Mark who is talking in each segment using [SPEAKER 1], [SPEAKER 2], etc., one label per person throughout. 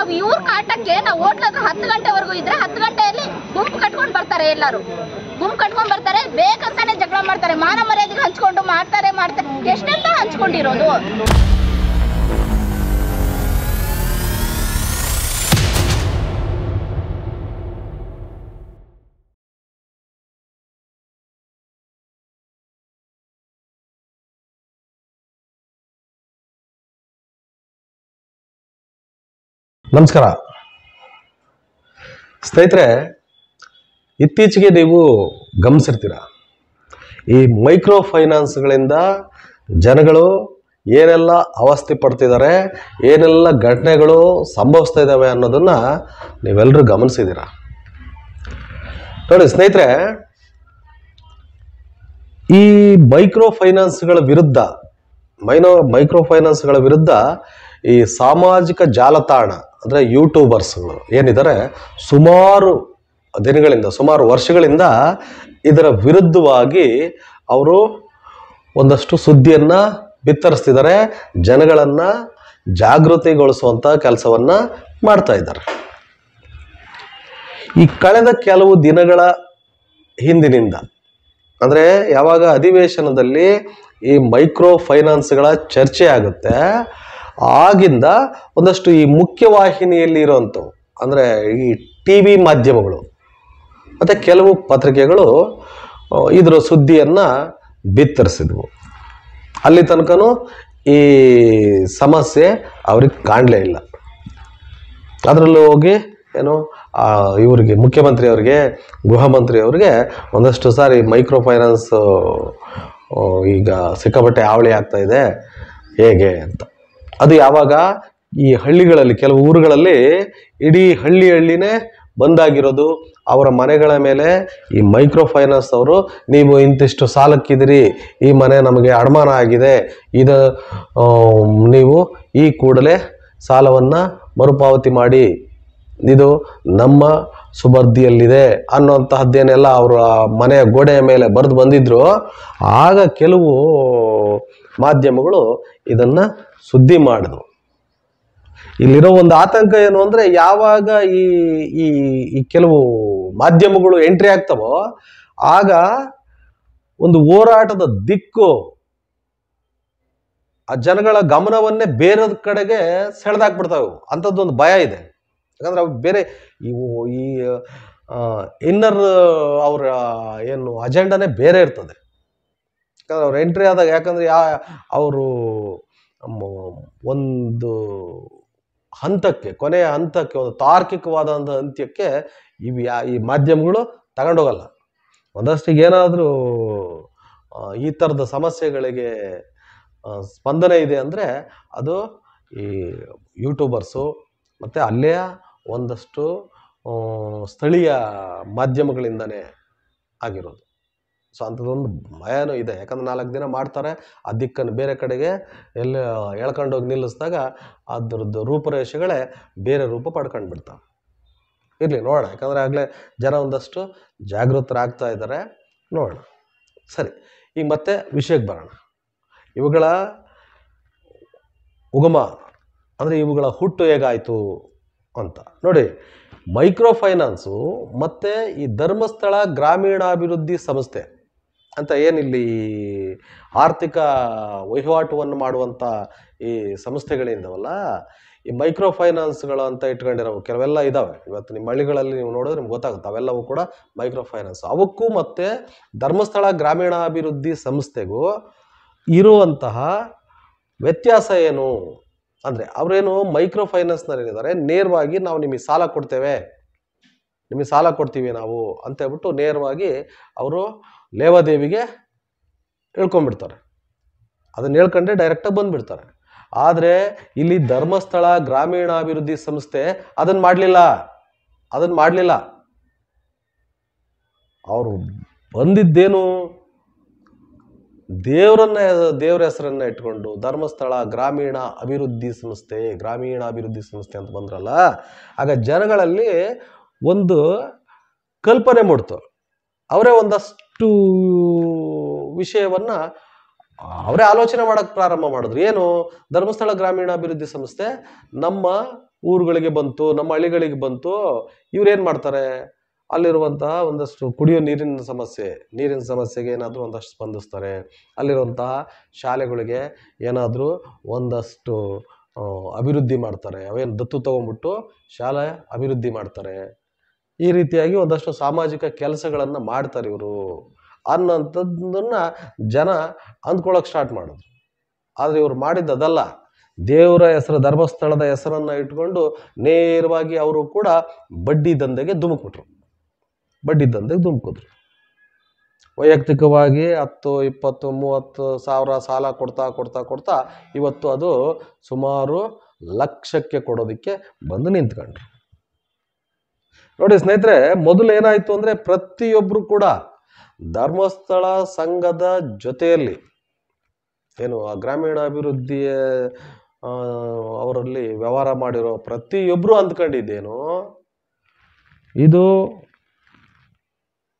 [SPEAKER 1] ನಾವು ಇವ್ರ ಕಾಟಕ್ಕೆ ನಾವು ಹೋಟ್ಲತ್ರ 10 ಗಂಟೆವರೆಗೂ ಇದ್ರೆ 10 ಗಂಟೆಯಲ್ಲಿ ಗುಂಪು ಕಟ್ಕೊಂಡು ಬರ್ತಾರೆ. ಎಲ್ಲರೂ ಗುಂಪು ಕಟ್ಕೊಂಡು ಬರ್ತಾರೆ, ಬೇಕಂತಾನೆ ಜಗಳ ಮಾಡ್ತಾರೆ, ಮಾನ ಮರ್ಯಾದೆಗೆ ಹಂಚ್ಕೊಂಡು ಮಾಡ್ತಾರೆ. ಎಷ್ಟೆಂತ ಹಂಚ್ಕೊಂಡಿರೋದು.
[SPEAKER 2] ನಮಸ್ಕಾರ ಸ್ನೇಹಿತರೆ, ಇತ್ತೀಚೆಗೆ ನೀವು ಗಮನಿಸಿರ್ತೀರ, ಈ ಮೈಕ್ರೋ ಫೈನಾನ್ಸ್ಗಳಿಂದ ಜನಗಳು ಏನೆಲ್ಲ ಅವಸ್ಥೆ ಪಡ್ತಿದ್ದಾರೆ, ಏನೆಲ್ಲ ಘಟನೆಗಳು ಸಂಭವಿಸ್ತಾ ಇದ್ದಾವೆ ಅನ್ನೋದನ್ನ ನೀವೆಲ್ಲರೂ ಗಮನಿಸಿದ್ದೀರ. ನೋಡಿ ಸ್ನೇಹಿತರೆ, ಈ ಮೈಕ್ರೋ ಫೈನಾನ್ಸ್ಗಳ ವಿರುದ್ಧ ಈ ಸಾಮಾಜಿಕ ಜಾಲತಾಣ ಅಂದರೆ ಯೂಟ್ಯೂಬರ್ಸ್ಗಳು ಏನಿದ್ದಾರೆ, ಸುಮಾರು ವರ್ಷಗಳಿಂದ ಇದರ ವಿರುದ್ಧವಾಗಿ ಅವರು ಒಂದಷ್ಟು ಸುದ್ದಿಯನ್ನು ಬಿತ್ತರಿಸ್ತಿದ್ದಾರೆ, ಜನಗಳನ್ನು ಜಾಗೃತಿಗೊಳಿಸುವಂಥ ಕೆಲಸವನ್ನ ಮಾಡ್ತಾ ಇದ್ದಾರೆ. ಈ ಕಳೆದ ಕೆಲವು ದಿನಗಳ ಹಿಂದಿನಿಂದ, ಅಂದರೆ ಯಾವಾಗ ಅಧಿವೇಶನದಲ್ಲಿ ಈ ಮೈಕ್ರೋ ಫೈನಾನ್ಸ್ಗಳ ಚರ್ಚೆ ಆಗುತ್ತೆ, ಆಗಿಂದ ಒಂದಷ್ಟು ಈ ಮುಖ್ಯವಾಹಿನಿಯಲ್ಲಿ ಇರುವಂಥವು, ಅಂದರೆ ಈ TV ಮಾಧ್ಯಮಗಳು ಮತ್ತು ಕೆಲವು ಪತ್ರಿಕೆಗಳು ಇದರ ಸುದ್ದಿಯನ್ನು ಬಿತ್ತರಿಸಿದ್ವು. ಅಲ್ಲಿ ತನಕನೂ ಈ ಸಮಸ್ಯೆ ಅವ್ರಿಗೆ ಕಾಣಲೇ ಇಲ್ಲ. ಅದರಲ್ಲೂ ಹೋಗಿ ಇವರಿಗೆ ಮುಖ್ಯಮಂತ್ರಿ ಅವರಿಗೆ, ಗೃಹ ಮಂತ್ರಿ ಅವರಿಗೆ ಒಂದಷ್ಟು ಸಾರಿ ಮೈಕ್ರೋ ಫೈನಾನ್ಸ್ ಈಗ ಸಿಕ್ಕಾಪಟ್ಟೆ ಹಾವಳಿ ಆಗ್ತಾ ಇದೆ ಹೇಗೆ ಅಂತ. ಅದು ಯಾವಾಗ ಈ ಹಳ್ಳಿಗಳಲ್ಲಿ, ಕೆಲವು ಊರುಗಳಲ್ಲಿ ಇಡೀ ಹಳ್ಳಿನೇ ಬಂದಾಗಿರೋದು, ಅವರ ಮನೆಗಳ ಮೇಲೆ ಈ ಮೈಕ್ರೋ ಫೈನಾನ್ಸ್ ಅವರು ನೀವು ಇಂತಿಷ್ಟು ಸಾಲಕ್ಕಿದಿರಿ, ಈ ಮನೆ ನಮಗೆ ಅಡಮಾನ ಆಗಿದೆ, ಇದು ನೀವು ಈ ಕೂಡಲೇ ಸಾಲವನ್ನು ಮರುಪಾವತಿ ಮಾಡಿ, ಇದು ನಮ್ಮ ಸುಬರ್ದಿಯಲ್ಲಿದೆ ಅನ್ನೋಂತಹದ್ದೇನೆಲ್ಲ ಅವರ ಮನೆಯ ಗೋಡೆಯ ಮೇಲೆ ಬರೆದು ಬಂದಿದ್ರು. ಆಗ ಕೆಲವು ಮಾಧ್ಯಮಗಳು ಇದನ್ನು ಸುದ್ದಿ ಮಾಡಿದ್ವು. ಇಲ್ಲಿರೋ ಒಂದು ಆತಂಕ ಏನು ಅಂದರೆ, ಯಾವಾಗ ಈ ಕೆಲವು ಮಾಧ್ಯಮಗಳು ಎಂಟ್ರಿ ಆಗ್ತವೋ ಆಗ ಒಂದು ಹೋರಾಟದ ದಿಕ್ಕು ಆ ಜನಗಳ ಗಮನವನ್ನೇ ಬೇರೆ ಕಡೆಗೆ ಸೆಳೆದಾಕ್ಬಿಡ್ತಾವೆ. ಅಂಥದ್ದೊಂದು ಭಯ ಇದೆ. ಯಾಕಂದ್ರೆ ಅವು ಬೇರೆ ಈ ಇನ್ನರ್ ಅವರ ಏನು ಅಜೆಂಡಾನೇ ಬೇರೆ ಇರ್ತದೆ. ಯಾಕಂದ್ರೆ ಅವ್ರು ಎಂಟ್ರಿ ಆದಾಗ, ಯಾಕಂದ್ರೆ ಅವರು ಒಂದು ಹಂತಕ್ಕೆ, ಕೊನೆಯ ಹಂತಕ್ಕೆ, ಒಂದು ತಾರ್ಕಿಕವಾದಂಥ ಅಂತ್ಯಕ್ಕೆ ಈ ಮಾಧ್ಯಮಗಳು ತಗೊಂಡೋಗಲ್ಲ. ಒಂದಷ್ಟಿಗೆ ಏನಾದರೂ ಈ ಥರದ ಸಮಸ್ಯೆಗಳಿಗೆ ಸ್ಪಂದನೆ ಇದೆ ಅಂದರೆ ಅದು ಈ ಯೂಟ್ಯೂಬರ್ಸು ಮತ್ತು ಅಲ್ಲಿಯ ಒಂದಷ್ಟು ಸ್ಥಳೀಯ ಮಾಧ್ಯಮಗಳಿಂದನೇ ಆಗಿರೋದು. ಸೊ ಅಂಥದ್ದೊಂದು ಭಯನೂ ಇದೆ. ಯಾಕಂದ್ರೆ 4 ದಿನ ಮಾಡ್ತಾರೆ, ಆ ದಿಕ್ಕನ್ನು ಬೇರೆ ಕಡೆಗೆ ಎಲ್ಲ ಎಳ್ಕೊಂಡೋಗಿ ನಿಲ್ಲಿಸಿದಾಗ ಅದ್ರದ್ದು ರೂಪುರೇಷೆಗಳೇ ಬೇರೆ ರೂಪ ಪಡ್ಕೊಂಡು ಬಿಡ್ತಾವೆ. ಇರಲಿ, ನೋಡೋಣ. ಯಾಕಂದರೆ ಆಗಲೇ ಜನ ಒಂದಷ್ಟು ಜಾಗೃತರಾಗ್ತಾ ಇದ್ದಾರೆ, ನೋಡೋಣ. ಸರಿ, ಈಗ ಮತ್ತೆ ವಿಷಯಕ್ಕೆ ಬರೋಣ. ಇವುಗಳ ಉಗಮ ಅಂದರೆ ಇವುಗಳ ಹುಟ್ಟು ಹೇಗಾಯಿತು ಅಂತ ನೋಡಿ. ಮೈಕ್ರೋ ಫೈನಾನ್ಸು ಮತ್ತು ಈ ಧರ್ಮಸ್ಥಳ ಗ್ರಾಮೀಣಾಭಿವೃದ್ಧಿ ಸಂಸ್ಥೆ ಅಂತ ಏನಿಲ್ಲಿ ಆರ್ಥಿಕ ವಹಿವಾಟುವನ್ನು ಮಾಡುವಂಥ ಈ ಸಂಸ್ಥೆಗಳಿಂದವಲ್ಲ, ಈ ಮೈಕ್ರೋ ಫೈನಾನ್ಸ್ಗಳು ಅಂತ ಇಟ್ಕೊಂಡಿರೋ ಕೆಲವೆಲ್ಲ ಇದ್ದಾವೆ. ಇವತ್ತು ನಿಮ್ಮ ಹಳ್ಳಿಗಳಲ್ಲಿ ನೀವು ನೋಡಿದ್ರೆ ನಿಮ್ಗೆ ಗೊತ್ತಾಗುತ್ತೆ, ಅವೆಲ್ಲವೂ ಕೂಡ ಮೈಕ್ರೋ ಫೈನಾನ್ಸ್. ಅವಕ್ಕೂ ಮತ್ತು ಧರ್ಮಸ್ಥಳ ಗ್ರಾಮೀಣಾಭಿವೃದ್ಧಿ ಸಂಸ್ಥೆಗೂ ಇರುವಂತಹ ವ್ಯತ್ಯಾಸ ಏನು ಅಂದರೆ, ಅವರೇನು ಮೈಕ್ರೋ ಫೈನಾನ್ಸ್ನಲ್ಲಿ ಏನಿದ್ದಾರೆ, ನೇರವಾಗಿ ನಾವು ನಿಮಗೆ ಸಾಲ ಕೊಡ್ತೀವಿ ನಾವು ಅಂತ ಹೇಳ್ಬಿಟ್ಟು ನೇರವಾಗಿ ಅವರು ಲೇವಾದೇವಿಗೆ ಹೇಳ್ಕೊಂಡ್ಬಿಡ್ತಾರೆ. ಅದನ್ನು ಹೇಳ್ಕೊಂಡ್ರೆ ಡೈರೆಕ್ಟಾಗಿ ಬಂದುಬಿಡ್ತಾರೆ. ಆದರೆ ಇಲ್ಲಿ ಧರ್ಮಸ್ಥಳ ಗ್ರಾಮೀಣಾಭಿವೃದ್ಧಿ ಸಂಸ್ಥೆ ಅದನ್ನು ಮಾಡಲಿಲ್ಲ. ಅವರು ಬಂದಿದ್ದೇನು, ದೇವರ ಹೆಸರನ್ನ ಇಟ್ಕೊಂಡು ಧರ್ಮಸ್ಥಳ ಗ್ರಾಮೀಣಾಭಿವೃದ್ಧಿ ಸಂಸ್ಥೆ ಅಂತ ಬಂದ್ರಲ್ಲ, ಆಗ ಜನಗಳಲ್ಲಿ ಒಂದು ಕಲ್ಪನೆ ಮೂಡ್ತು. ಅವರೇ ಒಂದಷ್ಟು ವಿಷಯವನ್ನ ಅವರೇ ಆಲೋಚನೆ ಮಾಡಕ್ ಪ್ರಾರಂಭ ಮಾಡಿದ್ರು. ಏನು? ಧರ್ಮಸ್ಥಳ ಗ್ರಾಮೀಣಾಭಿವೃದ್ಧಿ ಸಂಸ್ಥೆ ನಮ್ಮ ಊರುಗಳಿಗೆ ಬಂತು, ನಮ್ಮ ಹಳ್ಳಿಗಳಿಗೆ ಬಂತು. ಇವ್ರೇನ್ ಮಾಡ್ತಾರೆ, ಅಲ್ಲಿರುವಂತಹ ಒಂದಷ್ಟು ಕುಡಿಯೋ ನೀರಿನ ಸಮಸ್ಯೆಗೆ ಏನಾದರೂ ಒಂದಷ್ಟು ಸ್ಪಂದಿಸ್ತಾರೆ. ಅಲ್ಲಿರುವಂತಹ ಶಾಲೆಗಳಿಗೆ ಏನಾದರೂ ಒಂದಷ್ಟು ಅಭಿವೃದ್ಧಿ ಮಾಡ್ತಾರೆ. ಅವೇನು ದತ್ತು ತಗೊಂಡ್ಬಿಟ್ಟು ಶಾಲೆ ಅಭಿವೃದ್ಧಿ ಮಾಡ್ತಾರೆ. ಈ ರೀತಿಯಾಗಿ ಒಂದಷ್ಟು ಸಾಮಾಜಿಕ ಕೆಲಸಗಳನ್ನು ಮಾಡ್ತಾರೆ ಇವರು ಅನ್ನೋಂಥದ್ದನ್ನ ಜನ ಅಂದ್ಕೊಳಕ್ ಸ್ಟಾರ್ಟ್ ಮಾಡಿದ್ರು. ಆದರೆ ಇವ್ರು ಮಾಡಿದ್ದದಲ್ಲ. ದೇವರ ಹೆಸರು, ಧರ್ಮಸ್ಥಳದ ಹೆಸರನ್ನ ಇಟ್ಕೊಂಡು ನೇರವಾಗಿ ಅವರು ಕೂಡ ಬಡ್ಡಿ ದಂಧೆಗೆ ಧುಮುಕ್ಬಿಟ್ರು. ವೈಯಕ್ತಿಕವಾಗಿ 10, 20, 30 ಸಾವಿರ ಸಾಲ ಕೊಡ್ತಾ ಇವತ್ತು ಅದು ಸುಮಾರು ಲಕ್ಷಕ್ಕೆ ಕೊಡೋದಕ್ಕೆ ಬಂದು ನಿಂತ್ಕೊಂಡ್ರು. ನೋಡಿ ಸ್ನೇಹಿತರೆ, ಮೊದಲು ಏನಾಯ್ತು ಅಂದ್ರೆ ಪ್ರತಿಯೊಬ್ರು ಕೂಡ ಧರ್ಮಸ್ಥಳ ಸಂಘದ ಜೊತೆಯಲ್ಲಿ ಏನು ಆ ಗ್ರಾಮೀಣಾಭಿವೃದ್ಧಿಯ ಅವರಲ್ಲಿ ವ್ಯವಹಾರ ಮಾಡಿರೋ ಪ್ರತಿಯೊಬ್ರು ಅಂದ್ಕೊಂಡಿದ್ದೇನು, ಇದು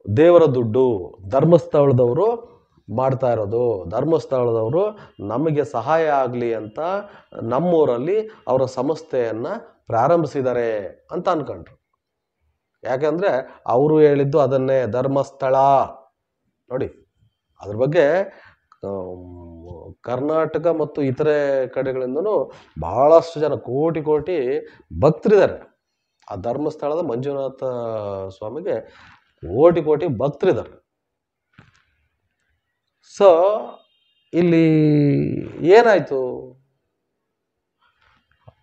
[SPEAKER 2] ದೇವರ ದುಡ್ಡು, ಧರ್ಮಸ್ಥಳದವರು ಮಾಡ್ತಾ ಇರೋದು, ಧರ್ಮಸ್ಥಳದವರು ನಮಗೆ ಸಹಾಯ ಆಗಲಿ ಅಂತ ನಮ್ಮೂರಲ್ಲಿ ಅವರ ಸಂಸ್ಥೆಯನ್ನ ಪ್ರಾರಂಭಿಸಿದ್ದಾರೆ ಅಂತ ಅನ್ಕೊಂಡ್ರು. ಯಾಕಂದ್ರೆ ಅವರು ಹೇಳಿದ್ದು ಅದನ್ನೇ, ಧರ್ಮಸ್ಥಳ. ನೋಡಿ, ಅದ್ರ ಬಗ್ಗೆ ಕರ್ನಾಟಕ ಮತ್ತು ಇತರೆ ಕಡೆಗಳಿಂದನೂ ಬಹಳಷ್ಟು ಜನ ಕೋಟಿ ಭಕ್ತರಿದ್ದಾರೆ. ಆ ಧರ್ಮಸ್ಥಳದ ಮಂಜುನಾಥ ಸ್ವಾಮಿಗೆ ಕೋಟಿ ಭಕ್ತರಿದ್ದಾರೆ. ಸೊ ಇಲ್ಲಿ ಏನಾಯ್ತು,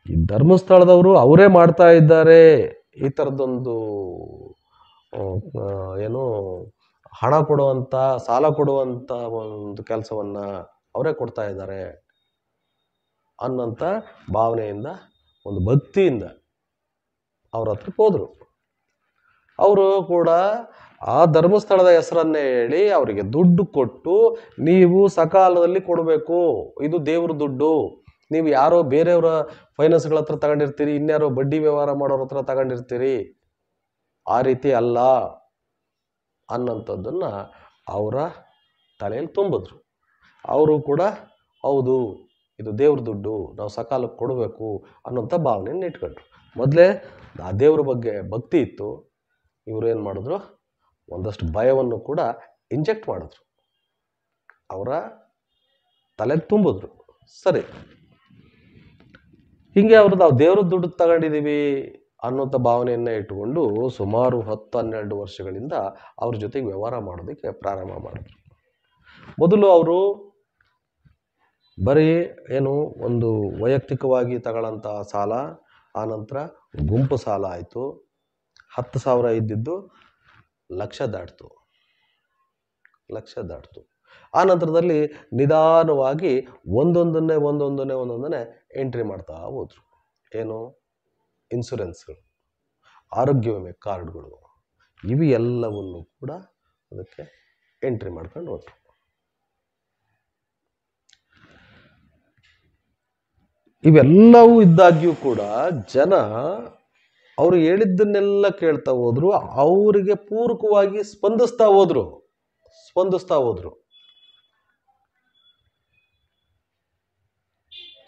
[SPEAKER 2] ಈ ಧರ್ಮಸ್ಥಳದವರು ಅವರೇ ಮಾಡ್ತಾ ಇದ್ದಾರೆ ಈ ಥರದ್ದೊಂದು ಏನು ಹಣ ಕೊಡುವಂಥ, ಸಾಲ ಕೊಡುವಂಥ ಒಂದು ಕೆಲಸವನ್ನ ಅವರೇ ಕೊಡ್ತಾ ಇದ್ದಾರೆ ಅನ್ನೋಂಥ ಭಾವನೆಯಿಂದ, ಒಂದು ಭಕ್ತಿಯಿಂದ ಅವ್ರ ಹತ್ರಕ್ಕೆ ಹೋದ್ರು. ಅವರು ಕೂಡ ಆ ಧರ್ಮಸ್ಥಳದ ಹೆಸರನ್ನೇ ಹೇಳಿ ಅವರಿಗೆ ದುಡ್ಡು ಕೊಟ್ಟು, ನೀವು ಸಕಾಲದಲ್ಲಿ ಕೊಡಬೇಕು, ಇದು ದೇವ್ರ ದುಡ್ಡು, ನೀವು ಯಾರೋ ಬೇರೆಯವರ ಫೈನಾನ್ಸ್ಗಳ ಹತ್ರ ತಗೊಂಡಿರ್ತೀರಿ, ಇನ್ಯಾರೋ ಬಡ್ಡಿ ವ್ಯವಹಾರ ಮಾಡೋರ ಹತ್ರ ತಗೊಂಡಿರ್ತೀರಿ, ಆ ರೀತಿ ಅಲ್ಲ ಅನ್ನೋಂಥದ್ದನ್ನ ಅವರ ತಲೆಯಲ್ಲಿ ತುಂಬಿದ್ರು. ಅವರು ಕೂಡ ಹೌದು, ಇದು ದೇವ್ರ ದುಡ್ಡು, ನಾವು ಸಕಾಲಕ್ಕೆ ಕೊಡಬೇಕು ಅನ್ನೋಂಥ ಭಾವನೆಯನ್ನು ಇಟ್ಕೊಂಡ್ರು. ಮೊದಲೇ ಆ ದೇವ್ರ ಬಗ್ಗೆ ಭಕ್ತಿ ಇತ್ತು. ಇವರು ಏನು ಮಾಡಿದ್ರು, ಒಂದಷ್ಟು ಭಯವನ್ನು ಕೂಡ ಇಂಜೆಕ್ಟ್ ಮಾಡಿದ್ರು, ಅವರ ತಲೆಗೆ ತುಂಬಿದ್ರು. ಸರಿ, ಹಿಂಗೆ ಅವ್ರದ್ದು ನಾವು ದೇವ್ರ ದುಡ್ಡು ತಗೊಂಡಿದ್ದೀವಿ ಅನ್ನೋಂಥ ಭಾವನೆಯನ್ನೇ ಇಟ್ಟುಕೊಂಡು ಸುಮಾರು 10-12 ವರ್ಷಗಳಿಂದ ಅವ್ರ ಜೊತೆಗೆ ವ್ಯವಹಾರ ಮಾಡೋದಕ್ಕೆ ಪ್ರಾರಂಭ ಮಾಡಿದ್ರು. ಮೊದಲು ಅವರು ಬರೀ ಏನು ಒಂದು ವೈಯಕ್ತಿಕವಾಗಿ ತಗೊಳ್ಳೋಂಥ ಸಾಲ, ಆನಂತರ ಗುಂಪು ಸಾಲ ಆಯಿತು. 10,000 ಇದ್ದಿದ್ದು ಲಕ್ಷ ದಾಟ್ತು. ಆ ನಂತರದಲ್ಲಿ ನಿಧಾನವಾಗಿ ಒಂದೊಂದನ್ನೇ ಎಂಟ್ರಿ ಮಾಡ್ತಾ ಹೋದ್ರು. ಏನು? ಇನ್ಶೂರೆನ್ಸ್ಗಳು, ಆರೋಗ್ಯ ವಿಮೆ ಕಾರ್ಡ್ಗಳು, ಇವು ಎಲ್ಲವನ್ನು ಕೂಡ ಅದಕ್ಕೆ ಎಂಟ್ರಿ ಮಾಡ್ಕೊಂಡು ಹೋದ್ರು. ಇವೆಲ್ಲವೂ ಇದ್ದಾಗ್ಯೂ ಕೂಡ ಜನ ಅವರು ಹೇಳಿದ್ದನ್ನೆಲ್ಲ ಕೇಳ್ತಾ ಹೋದ್ರು, ಅವರಿಗೆ ಪೂರಕವಾಗಿ ಸ್ಪಂದಿಸ್ತಾ ಹೋದ್ರು.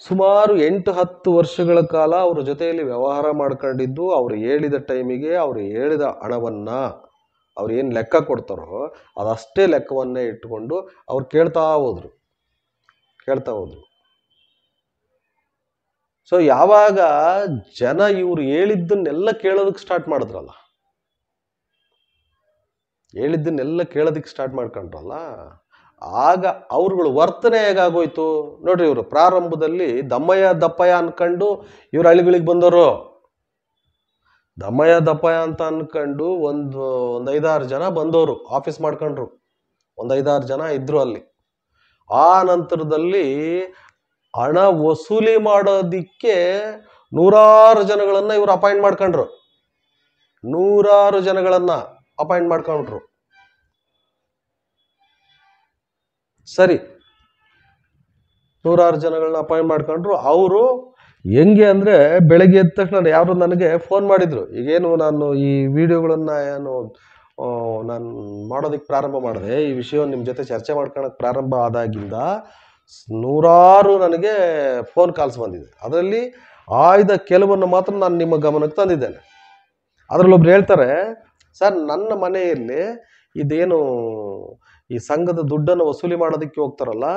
[SPEAKER 2] ಸುಮಾರು 8-10 ವರ್ಷಗಳ ಕಾಲ ಅವ್ರ ಜೊತೆಯಲ್ಲಿ ವ್ಯವಹಾರ ಮಾಡ್ಕೊಂಡಿದ್ದು, ಅವ್ರು ಹೇಳಿದ ಟೈಮಿಗೆ ಅವ್ರು ಹೇಳಿದ ಹಣವನ್ನ ಅವ್ರು ಏನು ಲೆಕ್ಕ ಕೊಡ್ತಾರೋ ಅದಷ್ಟೇ ಲೆಕ್ಕವನ್ನೇ ಇಟ್ಟುಕೊಂಡು ಅವ್ರು ಕೇಳ್ತಾ ಹೋದ್ರು. ಸೊ ಯಾವಾಗ ಜನ ಇವ್ರು ಹೇಳಿದ್ದನ್ನೆಲ್ಲ ಕೇಳೋದಕ್ಕೆ ಸ್ಟಾರ್ಟ್ ಮಾಡಿದ್ರಲ್ಲ, ಮಾಡ್ಕೊಂಡ್ರಲ್ಲ, ಆಗ ಅವ್ರುಗಳ ವರ್ತನೆ ಹೇಗಾಗೋಯ್ತು ನೋಡ್ರಿ. ಇವರು ಪ್ರಾರಂಭದಲ್ಲಿ ದಪ್ಪಯ್ಯ ಅನ್ಕೊಂಡು ಇವ್ರ ಹಳ್ಳಿಗಳಿಗೆ ಬಂದವರು. ದಪ್ಪಯ್ಯ ಅಂತ ಅನ್ಕೊಂಡು ಒಂದು 5-6 ಜನ ಬಂದವರು, ಆಫೀಸ್ ಮಾಡ್ಕೊಂಡ್ರು. 5-6 ಜನ ಇದ್ರು ಅಲ್ಲಿ. ಆ ನಂತರದಲ್ಲಿ ಹಣ ವಸೂಲಿ ಮಾಡೋದಿಕ್ಕೆ 100 ಜನಗಳನ್ನ ಇವರು ಅಪಾಯಿಂಟ್ ಮಾಡ್ಕೊಂಡ್ರು. 100 ಜನಗಳನ್ನ ಅಪಾಯಿಂಟ್ ಮಾಡ್ಕೊಂಡ್ರು. ಸರಿ, 100 ಜನಗಳನ್ನ ಅಪಾಯಿಂಟ್ ಮಾಡ್ಕೊಂಡ್ರು. ಅವರು ಹೆಂಗೆ ಅಂದ್ರೆ ಬೆಳಗ್ಗೆ ಎದ್ದ ತಕ್ಷಣ ಯಾರು ನನಗೆ ಫೋನ್ ಮಾಡಿದ್ರು. ಈಗೇನು ನಾನು ಈ ವಿಡಿಯೋಗಳನ್ನ ಏನು ನಾನು ಮಾಡೋದಕ್ಕೆ ಪ್ರಾರಂಭ ಮಾಡಿದೆ, ಈ ವಿಷಯವನ್ನು ನಿಮ್ಮ ಜೊತೆ ಚರ್ಚೆ ಮಾಡ್ಕೊಳಕ್ಕೆ ಪ್ರಾರಂಭ ಆದಾಗಿಂದ ನೂರಾರು ನನಗೆ ಫೋನ್ ಕಾಲ್ಸ್ ಬಂದಿದೆ. ಅದರಲ್ಲಿ ಆಯ್ದ ಕೆಲವನ್ನು ಮಾತ್ರ ನಾನು ನಿಮ್ಮ ಗಮನಕ್ಕೆ ತಂದಿದ್ದೇನೆ. ಅದರಲ್ಲೊಬ್ರು ಹೇಳ್ತಾರೆ, ಸರ್ ನನ್ನ ಮನೆಯಲ್ಲಿ ಇದೇನು ಈ ಸಂಘದ ದುಡ್ಡನ್ನು ವಸೂಲಿ ಮಾಡೋದಕ್ಕೆ ಹೋಗ್ತಾರಲ್ಲ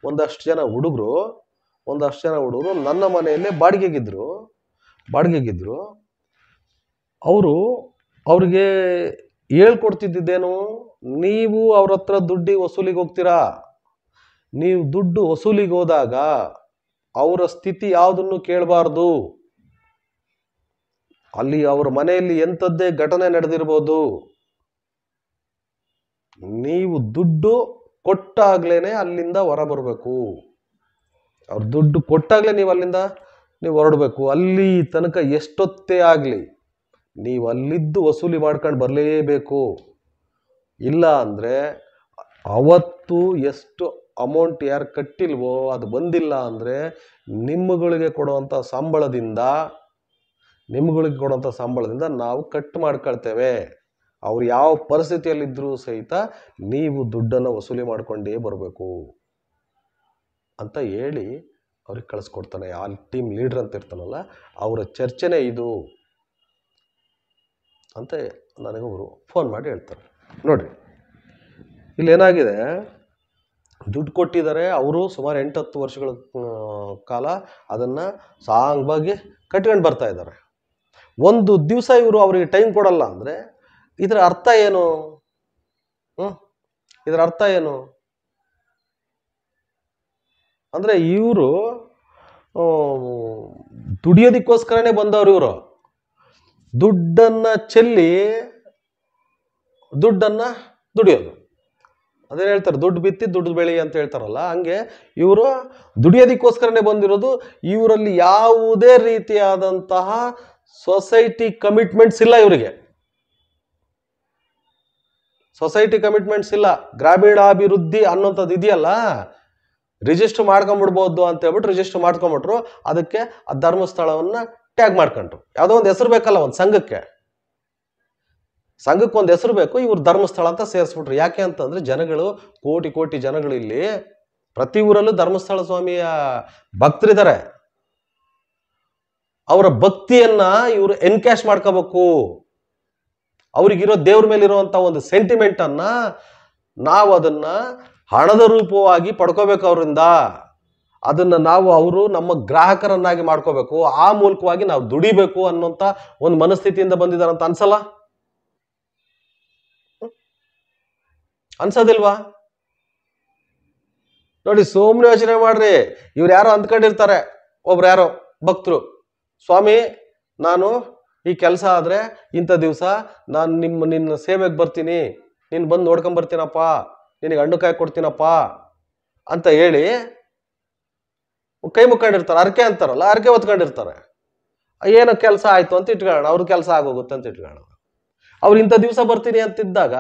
[SPEAKER 2] ಒಂದಷ್ಟು ಜನ ಹುಡುಗರು ನನ್ನ ಮನೆಯಲ್ಲೇ ಬಾಡಿಗೆಗಿದ್ರು. ಅವ್ರಿಗೆ ಹೇಳ್ಕೊಡ್ತಿದ್ದೇನು, ನೀವು ಅವ್ರ ಹತ್ರ ದುಡ್ಡಿ ವಸೂಲಿಗೆ ಹೋಗ್ತೀರಾ, ನೀವು ದುಡ್ಡು ವಸೂಲಿಗೆ ಹೋದಾಗ ಅವರ ಸ್ಥಿತಿ ಯಾವುದನ್ನು ಕೇಳಬಾರ್ದು. ಅಲ್ಲಿ ಅವ್ರ ಮನೆಯಲ್ಲಿ ಎಂಥದ್ದೇ ಘಟನೆ ನಡೆದಿರ್ಬೋದು, ನೀವು ದುಡ್ಡು ಕೊಟ್ಟಾಗ್ಲೇನೆ ಅಲ್ಲಿಂದ ಹೊರ ಬರಬೇಕು. ಅವ್ರ ದುಡ್ಡು ಕೊಟ್ಟಾಗ್ಲೇ ನೀವು ಅಲ್ಲಿಂದ ಹೊರಡಬೇಕು. ಅಲ್ಲಿ ತನಕ ಎಷ್ಟೊತ್ತೇ ಆಗಲಿ ನೀವು ಅಲ್ಲಿದ್ದು ವಸೂಲಿ ಮಾಡ್ಕೊಂಡು ಬರಲೇಬೇಕು. ಇಲ್ಲ ಅಂದರೆ ಅವತ್ತು ಎಷ್ಟು ಅಮೌಂಟ್ ಯಾರು ಕಟ್ಟಿಲ್ವೋ ಅದು ಬಂದಿಲ್ಲ ಅಂದರೆ ನಿಮ್ಮಗಳಿಗೆ ಕೊಡುವಂಥ ಸಂಬಳದಿಂದ ನಾವು ಕಟ್ ಮಾಡ್ಕೊಳ್ತೇವೆ. ಅವ್ರು ಯಾವ ಪರಿಸ್ಥಿತಿಯಲ್ಲಿದ್ದರೂ ಸಹಿತ ನೀವು ದುಡ್ಡನ್ನು ವಸೂಲಿ ಮಾಡ್ಕೊಂಡೇ ಬರಬೇಕು ಅಂತ ಹೇಳಿ ಅವ್ರಿಗೆ ಕಳಿಸ್ಕೊಡ್ತಾನೆ. ಆ ಟೀಮ್ ಲೀಡರ್ ಅಂತ ಇರ್ತಾನಲ್ಲ, ಅವರ ಚರ್ಚೆನೇ ಇದು ಅಂತ ನನಗೊಬ್ಬರು ಫೋನ್ ಮಾಡಿ ಹೇಳ್ತಾರೆ. ನೋಡ್ರಿ, ಇಲ್ಲೇನಾಗಿದೆ, ದುಡ್ಡು ಕೊಟ್ಟಿದ್ದಾರೆ ಅವರು, ಸುಮಾರು 8-10 ವರ್ಷಗಳ ಕಾಲ ಅದನ್ನು ಸಾಂಗವಾಗಿ ಕಟ್ಕೊಂಡು ಬರ್ತಾ ಇದ್ದಾರೆ. ಒಂದು ದಿವಸ ಇವರು ಅವರಿಗೆ ಟೈಮ್ ಕೊಡಲ್ಲ ಅಂದರೆ ಇದರ ಅರ್ಥ ಏನು? ಅಂದರೆ ಇವರು ದುಡಿಯೋದಕ್ಕೋಸ್ಕರನೇ ಬಂದವರು. ಇವರು ದುಡ್ಡನ್ನು ಚೆಲ್ಲಿ ದುಡ್ಡನ್ನು ದುಡಿಯೋದು. ಅದೇನು ಹೇಳ್ತಾರೆ, ದುಡ್ಡು ಬಿತ್ತಿ ದುಡ್ಡು ಬೆಳಿ ಅಂತ ಹೇಳ್ತಾರಲ್ಲ, ಹಂಗೆ ಇವರು ದುಡಿಯೋದಕ್ಕೋಸ್ಕರನೇ ಬಂದಿರೋದು. ಇವರಲ್ಲಿ ಯಾವುದೇ ರೀತಿಯಾದಂತಹ ಸೊಸೈಟಿ ಕಮಿಟ್ಮೆಂಟ್ಸ್ ಇಲ್ಲ. ಇವರಿಗೆ ಸೊಸೈಟಿ ಕಮಿಟ್ಮೆಂಟ್ಸ್ ಇಲ್ಲ. ಗ್ರಾಮೀಣಾಭಿವೃದ್ಧಿ ಅನ್ನೋಂಥದ್ದು ಇದೆಯಲ್ಲ, ರಿಜಿಸ್ಟರ್ ಮಾಡ್ಕೊಂಡ್ಬಿಡ್ಬೋದು ಅಂತ ಹೇಳ್ಬಿಟ್ಟು ರಿಜಿಸ್ಟರ್ ಮಾಡ್ಕೊಂಡ್ಬಿಟ್ರು. ಅದಕ್ಕೆ ಆ ಧರ್ಮಸ್ಥಳವನ್ನ ಟ್ಯಾಗ್ ಮಾಡ್ಕೊಂಡ್ರು. ಯಾವುದೋ ಒಂದು ಹೆಸರು ಬೇಕಲ್ಲ, ಒಂದು ಸಂಘಕ್ಕೆ ಒಂದು ಹೆಸರು ಬೇಕು. ಇವ್ರು ಧರ್ಮಸ್ಥಳ ಅಂತ ಸೇರಿಸ್ಬಿಟ್ರು. ಯಾಕೆ ಅಂತಂದ್ರೆ ಜನಗಳು, ಕೋಟಿ ಜನಗಳು ಇಲ್ಲಿ ಪ್ರತಿ ಊರಲ್ಲೂ ಧರ್ಮಸ್ಥಳ ಸ್ವಾಮಿಯ ಭಕ್ತರಿದ್ದಾರೆ. ಅವರ ಭಕ್ತಿಯನ್ನ ಇವರು ಎನ್ಕ್ಯಾಶ್ ಮಾಡ್ಕೋಬೇಕು. ಅವ್ರಿಗಿರೋ ದೇವ್ರ ಮೇಲಿರುವಂತ ಒಂದು ಸೆಂಟಿಮೆಂಟ್ ಅನ್ನ ನಾವು ಅದನ್ನ ಹಣದ ರೂಪವಾಗಿ ಪಡ್ಕೋಬೇಕು. ಅವರಿಂದ ಅದನ್ನ ಅವರು ನಮ್ಮ ಗ್ರಾಹಕರನ್ನಾಗಿ ಮಾಡ್ಕೋಬೇಕು. ಆ ಮೂಲಕವಾಗಿ ನಾವು ದುಡಿಬೇಕು ಅನ್ನೋಂತ ಒಂದು ಮನಸ್ಥಿತಿಯಿಂದ ಬಂದಿದ್ದಾರಂತ ಅನ್ಸಲ್ಲ? ಅನ್ಸೋದಿಲ್ವಾ? ನೋಡಿ, ಸುಮ್ಮನೆ ಯೋಚನೆ ಮಾಡ್ರಿ. ಇವ್ರು ಯಾರೋ ಅಂದ್ಕೊಂಡಿರ್ತಾರೆ, ಒಬ್ರು ಯಾರೋ ಭಕ್ತರು, ಸ್ವಾಮಿ ನಾನು ಈ ಕೆಲಸ ಆದ್ರೆ ಇಂಥ ದಿವಸ ನಾನು ನಿನ್ನ ಸೇವೆಗೆ ಬರ್ತೀನಿ, ನೀನು ಬಂದು ನೋಡ್ಕೊಂಬರ್ತೀನಪ್ಪ, ನಿನಗೆ ಹಣ್ಣು ಕಾಯಿ ಕೊಡ್ತೀನಪ್ಪ ಅಂತ ಹೇಳಿ ಕೈ ಮುಕ್ಕೊಂಡಿರ್ತಾರೆ. ಅರ್ಕೆ ಅಂತಾರಲ್ಲ, ಅರ್ಕೆ ಹೊತ್ಕೊಂಡಿರ್ತಾರೆ. ಏನೋ ಕೆಲಸ ಆಯ್ತು ಅಂತ ಇಟ್ಕೊಳ್ಳೋಣ, ಅವ್ರ ಕೆಲಸ ಆಗೋಗುತ್ತೆ ಅಂತ ಇಟ್ಕೊಳ್ಳೋಣ. ಅವ್ರು ಇಂಥ ದಿವಸ ಬರ್ತೀನಿ ಅಂತಿದ್ದಾಗ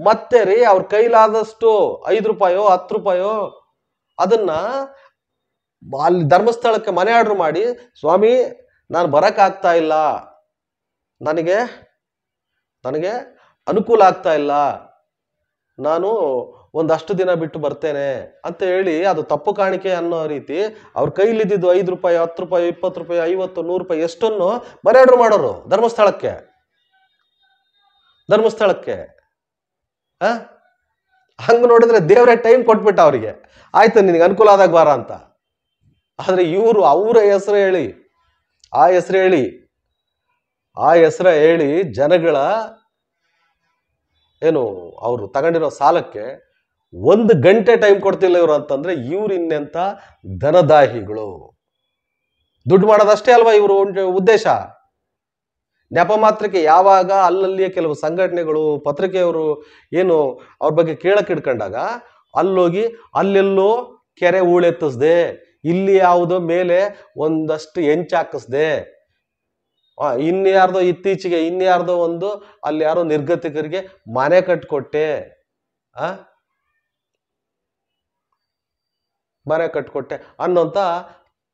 [SPEAKER 2] ಮತ್ತೆ ರೀ ಅವ್ರ ಕೈಲಾದಷ್ಟು 5 ರೂಪಾಯೋ 10 ರೂಪಾಯೋ ಅದನ್ನ ಅಲ್ಲಿ ಧರ್ಮಸ್ಥಳಕ್ಕೆ ಮನೆ ಆರ್ಡರ್ ಮಾಡಿ, ಸ್ವಾಮಿ ನಾನು ಬರಕ್ಕಾಗ್ತಾ ಇಲ್ಲ, ನನಗೆ ಅನುಕೂಲ ಆಗ್ತಾ ಇಲ್ಲ, ನಾನು ಒಂದಷ್ಟು ದಿನ ಬಿಟ್ಟು ಬರ್ತೇನೆ ಅಂತ ಹೇಳಿ ಅದು ತಪ್ಪು ಕಾಣಿಕೆ ಅನ್ನೋ ರೀತಿ ಅವ್ರ ಕೈಲಿದ್ದು 5 ರೂಪಾಯಿ 10 ರೂಪಾಯಿ 20 ರೂಪಾಯಿ 50 100 ರೂಪಾಯಿ ಎಷ್ಟನ್ನು ಮನೆ ಆರ್ಡರ್ ಮಾಡೋರು ಧರ್ಮಸ್ಥಳಕ್ಕೆ. ಹಂಗ ನೋಡಿದ್ರೆ ದೇವರೇ ಟೈಮ್ ಕೊಟ್ಬಿಟ್ಟ ಅವರಿಗೆ, ಆಯ್ತು ನಿನಗೆ ಅನುಕೂಲ ಆದಾಗ ಬಾರ ಅಂತ. ಆದ್ರೆ ಇವರು ಅವರ ಹೆಸರು ಹೇಳಿ ಜನಗಳ ಏನು ಅವರು ತಗೊಂಡಿರೋ ಸಾಲಕ್ಕೆ 1 ಗಂಟೆ ಟೈಮ್ ಕೊಡ್ತಿಲ್ಲ ಇವರು ಅಂತಂದ್ರೆ ಇವ್ರು ಇನ್ನೆಂತ ಧನದಾಹಿಗಳು. ದುಡ್ಡು ಮಾಡೋದಷ್ಟೇ ಅಲ್ವಾ ಇವರು ಉದ್ದೇಶ. ನೆಪ ಮಾತ್ರಕ್ಕೆ ಯಾವಾಗ ಅಲ್ಲಲ್ಲಿಯೇ ಕೆಲವು ಸಂಘಟನೆಗಳು ಪತ್ರಿಕೆಯವರು ಏನು ಅವ್ರ ಬಗ್ಗೆ ಕೇಳಕ್ಕೆ ಇಡ್ಕೊಂಡಾಗ ಅಲ್ಲೋಗಿ ಅಲ್ಲೆಲ್ಲೋ ಕೆರೆ ಹೂಳೆತ್ತಿಸ್ದೆ, ಇಲ್ಲಿ ಯಾವುದೋ ಮೇಲೆ ಒಂದಷ್ಟು ಹೆಂಚಾಕಿಸ್ದೆ, ಇತ್ತೀಚೆಗೆ ಇನ್ಯಾರ್ದೋ ಒಂದು ಅಲ್ಲಿ ಯಾರೋ ನಿರ್ಗತಿಕರಿಗೆ ಮನೆ ಕಟ್ಕೊಟ್ಟೆ ಅನ್ನೋಂತ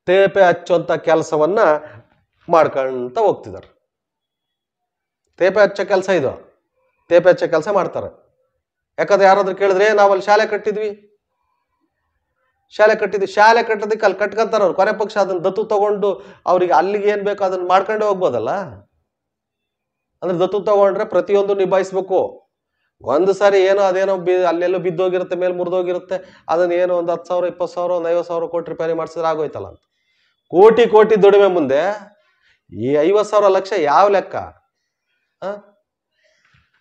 [SPEAKER 2] ತೇಪೆ ಹಚ್ಚುವಂತ ಕೆಲಸವನ್ನ ಮಾಡ್ಕೊಂತ ಹೋಗ್ತಿದ್ದಾರೆ. ತೇಪೆ ಹಚ್ಚೋ ಕೆಲಸ ಇದು. ತೇಪೆ ಹಚ್ಚೋ ಕೆಲಸ ಮಾಡ್ತಾರೆ. ಯಾಕಂದ್ರೆ ಯಾರಾದ್ರೂ ಕೇಳಿದ್ರೆ ನಾವಲ್ಲಿ ಶಾಲೆ ಕಟ್ಟಿದ್ವಿ ಶಾಲೆ ಕಟ್ಟೋದಕ್ಕೆ ಅಲ್ಲಿ ಕಟ್ಕೊಂತಾರೆ ಅವ್ರು. ಕೊನೆ ಪಕ್ಷ ಅದನ್ನ ದತ್ತು ತಗೊಂಡು ಅವ್ರಿಗೆ ಅಲ್ಲಿಗೆ ಏನ್ ಬೇಕೋ ಅದನ್ನ ಮಾಡ್ಕೊಂಡೇ ಹೋಗ್ಬೋದಲ್ಲ. ಅಂದ್ರೆ ದತ್ತು ತಗೊಂಡ್ರೆ ಪ್ರತಿಯೊಂದು ನಿಭಾಯಿಸ್ಬೇಕು. ಒಂದು ಸಾರಿ ಏನೋ ಅದೇನೋ ಅಲ್ಲೆಲ್ಲೋ ಬಿದ್ದೋಗಿರುತ್ತೆ, ಮೇಲೆ ಮುರಿದೋಗಿರುತ್ತೆ, ಅದನ್ನ ಏನೋ ಒಂದು 10,000 20,000 ಒಂದು 50,000 ಕೋಟಿ ರಿಪೇರಿ ಮಾಡಿಸಿದ್ರೆ ಆಗೋಯ್ತಲ್ಲ ಅಂತ. ಕೋಟಿ ದುಡಿಮೆ ಮುಂದೆ ಈ 50,000 ಲಕ್ಷ ಯಾವ ಲೆಕ್ಕ?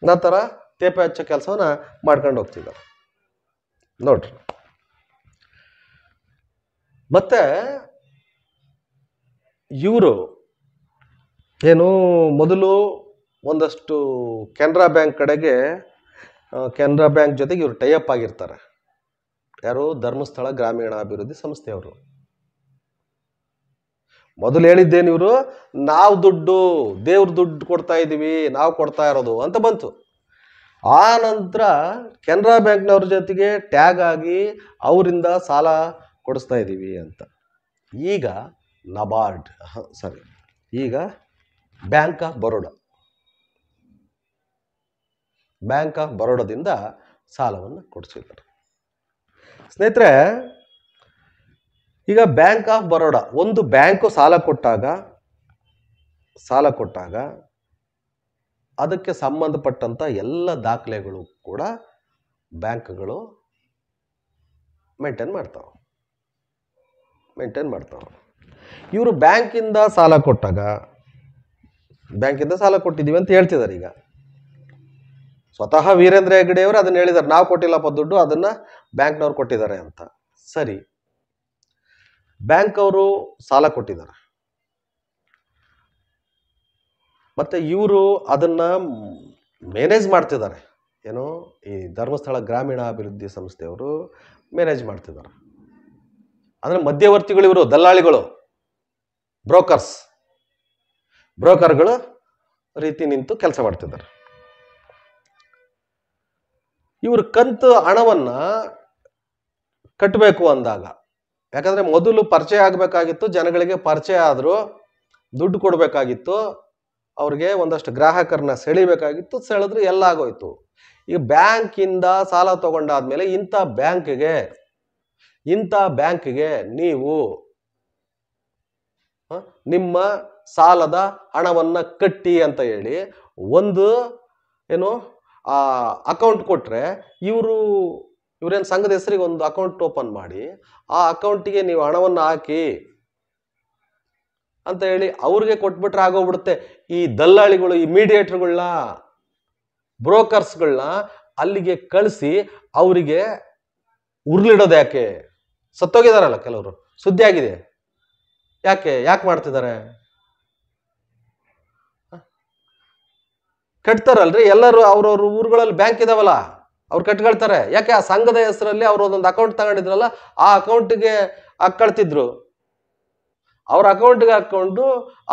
[SPEAKER 2] ಆ ತರ ತೇಪೆ ಹಚ್ಚೋ ಕೆಲಸವನ್ನ ಮಾಡ್ಕೊಂಡು ಹೋಗ್ತಿದ್ದಾರೆ ನೋಡ್ರಿ. ಮತ್ತೆ ಇವರು ಏನು ಮೊದಲು ಒಂದಷ್ಟು ಕೆನರಾ ಬ್ಯಾಂಕ್ ಕಡೆಗೆ, ಕೆನರಾ ಬ್ಯಾಂಕ್ ಜೊತೆಗೆ ಇವರು ಟೈಅಪ್ ಆಗಿರ್ತಾರೆ. ಯಾರು? ಧರ್ಮಸ್ಥಳ ಗ್ರಾಮೀಣಾಭಿವೃದ್ಧಿ ಸಂಸ್ಥೆಯವರು. ಮೊದಲು ಹೇಳಿದ್ದೇನು ಇವರು, ನಾವು ದೇವ್ರ ದುಡ್ಡು ಕೊಡ್ತಾ ಇದ್ದೀವಿ, ನಾವು ಕೊಡ್ತಾ ಇರೋದು ಅಂತ ಬಂತು. ಆ ನಂತರ ಕೆನರಾ ಬ್ಯಾಂಕ್ನವ್ರ ಜೊತೆಗೆ ಟ್ಯಾಗ್ ಆಗಿ ಅವರಿಂದ ಸಾಲ ಕೊಡಿಸ್ತಾ ಇದ್ದೀವಿ ಅಂತ. ಈಗ ನಬಾರ್ಡ್ ಈಗ ಬ್ಯಾಂಕ್ ಆಫ್ ಬರೋಡದಿಂದ ಸಾಲವನ್ನು ಕೊಡಿಸಿದ್ದಾರೆ. ಸ್ನೇಹಿತರೆ, ಈಗ ಬ್ಯಾಂಕ್ ಆಫ್ ಬರೋಡಾ ಒಂದು ಬ್ಯಾಂಕು ಸಾಲ ಕೊಟ್ಟಾಗ ಅದಕ್ಕೆ ಸಂಬಂಧಪಟ್ಟಂತ ಎಲ್ಲ ದಾಖಲೆಗಳು ಕೂಡ ಬ್ಯಾಂಕ್ಗಳು ಮೇಂಟೈನ್ ಮಾಡ್ತಾವೆ. ಇವರು ಬ್ಯಾಂಕಿಂದ ಸಾಲ ಕೊಟ್ಟಿದ್ದೀವಿ ಅಂತ ಹೇಳ್ತಿದ್ದಾರೆ. ಈಗ ಸ್ವತಃ ವೀರೇಂದ್ರ ಹೆಗ್ಗಡೆ ಅವರು ಅದನ್ನ ಹೇಳಿದ್ದಾರೆ, ನಾವು ಕೊಟ್ಟಿಲ್ಲಪ್ಪ ದುಡ್ಡು, ಅದನ್ನ ಬ್ಯಾಂಕ್ನವ್ರು ಕೊಟ್ಟಿದ್ದಾರೆ ಅಂತ. ಸರಿ, ಬ್ಯಾಂಕ್ ಅವರು ಸಾಲ ಕೊಟ್ಟಿದ್ದಾರೆ, ಮತ್ತೆ ಇವರು ಅದನ್ನ ಮ್ಯಾನೇಜ್ ಮಾಡ್ತಿದ್ದಾರೆ. ಏನು? ಈ ಧರ್ಮಸ್ಥಳ ಗ್ರಾಮೀಣಾಭಿವೃದ್ಧಿ ಸಂಸ್ಥೆಯವರು ಮ್ಯಾನೇಜ್ ಮಾಡ್ತಿದ್ದಾರೆ. ಅಂದ್ರೆ ಮಧ್ಯವರ್ತಿಗಳು ಇವರು, ದಲ್ಲಾಳಿಗಳು, ಬ್ರೋಕರ್ಗಳು ರೀತಿ ನಿಂತು ಕೆಲಸ ಮಾಡ್ತಿದ್ದಾರೆ. ಇವರು ಕಂತು ಹಣವನ್ನ ಕಟ್ಟಬೇಕು ಅಂದಾಗ, ಯಾಕಂದ್ರೆ ಮೊದಲು ಪರಿಚಯ ಆಗಬೇಕಾಗಿತ್ತು, ಜನಗಳಿಗೆ ಪರಿಚಯ ಆದ್ರು, ದುಡ್ಡು ಕೊಡಬೇಕಾಗಿತ್ತು, ಅವ್ರಿಗೆ ಒಂದಷ್ಟು ಗ್ರಾಹಕರನ್ನ ಸೆಳಿಬೇಕಾಗಿತ್ತು, ಸೆಳೆದ್ರೆ ಎಲ್ಲ ಆಗೋಯ್ತು. ಈಗ ಬ್ಯಾಂಕಿಂದ ಸಾಲ ತಗೊಂಡಾದ್ಮೇಲೆ ಇಂಥ ಬ್ಯಾಂಕ್ಗೆ ನೀವು ನಿಮ್ಮ ಸಾಲದ ಹಣವನ್ನ ಕಟ್ಟಿ ಅಂತ ಹೇಳಿ ಒಂದು ಏನು ಅಕೌಂಟ್ ಕೊಟ್ರೆ, ಇವ್ರೇನು ಸಂಘದ ಹೆಸರಿಗೆ ಒಂದು ಅಕೌಂಟ್ ಓಪನ್ ಮಾಡಿ ಆ ಅಕೌಂಟಿಗೆ ನೀವು ಹಣವನ್ನು ಹಾಕಿ ಅಂತ ಹೇಳಿ ಅವ್ರಿಗೆ ಕೊಟ್ಬಿಟ್ರೆ ಆಗೋಗ್ಬಿಡುತ್ತೆ. ಈ ದಲ್ಲಾಳಿಗಳು, ಈ ಮೀಡಿಯೇಟರ್ಗಳನ್ನ, ಬ್ರೋಕರ್ಸ್ಗಳನ್ನ ಅಲ್ಲಿಗೆ ಕಳಿಸಿ ಅವರಿಗೆ ಉರ್ಲಿಡೋದು ಯಾಕೆ? ಸತ್ತೋಗಿದಾರಲ್ಲ ಕೆಲವರು, ಸುದ್ದಿ ಆಗಿದೆ. ಯಾಕೆ ಮಾಡ್ತಿದ್ದಾರೆ? ಕಟ್ತಾರಲ್ರಿ ಎಲ್ಲರೂ, ಅವ್ರವ್ರ ಊರುಗಳಲ್ಲಿ ಬ್ಯಾಂಕ್ ಇದಾವಲ್ಲ, ಅವ್ರು ಕಟ್ಕೊಳ್ತಾರೆ. ಯಾಕೆ? ಆ ಸಂಘದ ಹೆಸರಲ್ಲಿ ಅವ್ರು ಒಂದೊಂದು ಅಕೌಂಟ್ ತಗೊಂಡಿದ್ರಲ್ಲ, ಆ ಅಕೌಂಟ್ಗೆ ಹಾಕೊಳ್ತಿದ್ರು. ಅವ್ರ ಅಕೌಂಟ್ಗೆ ಹಾಕೊಂಡು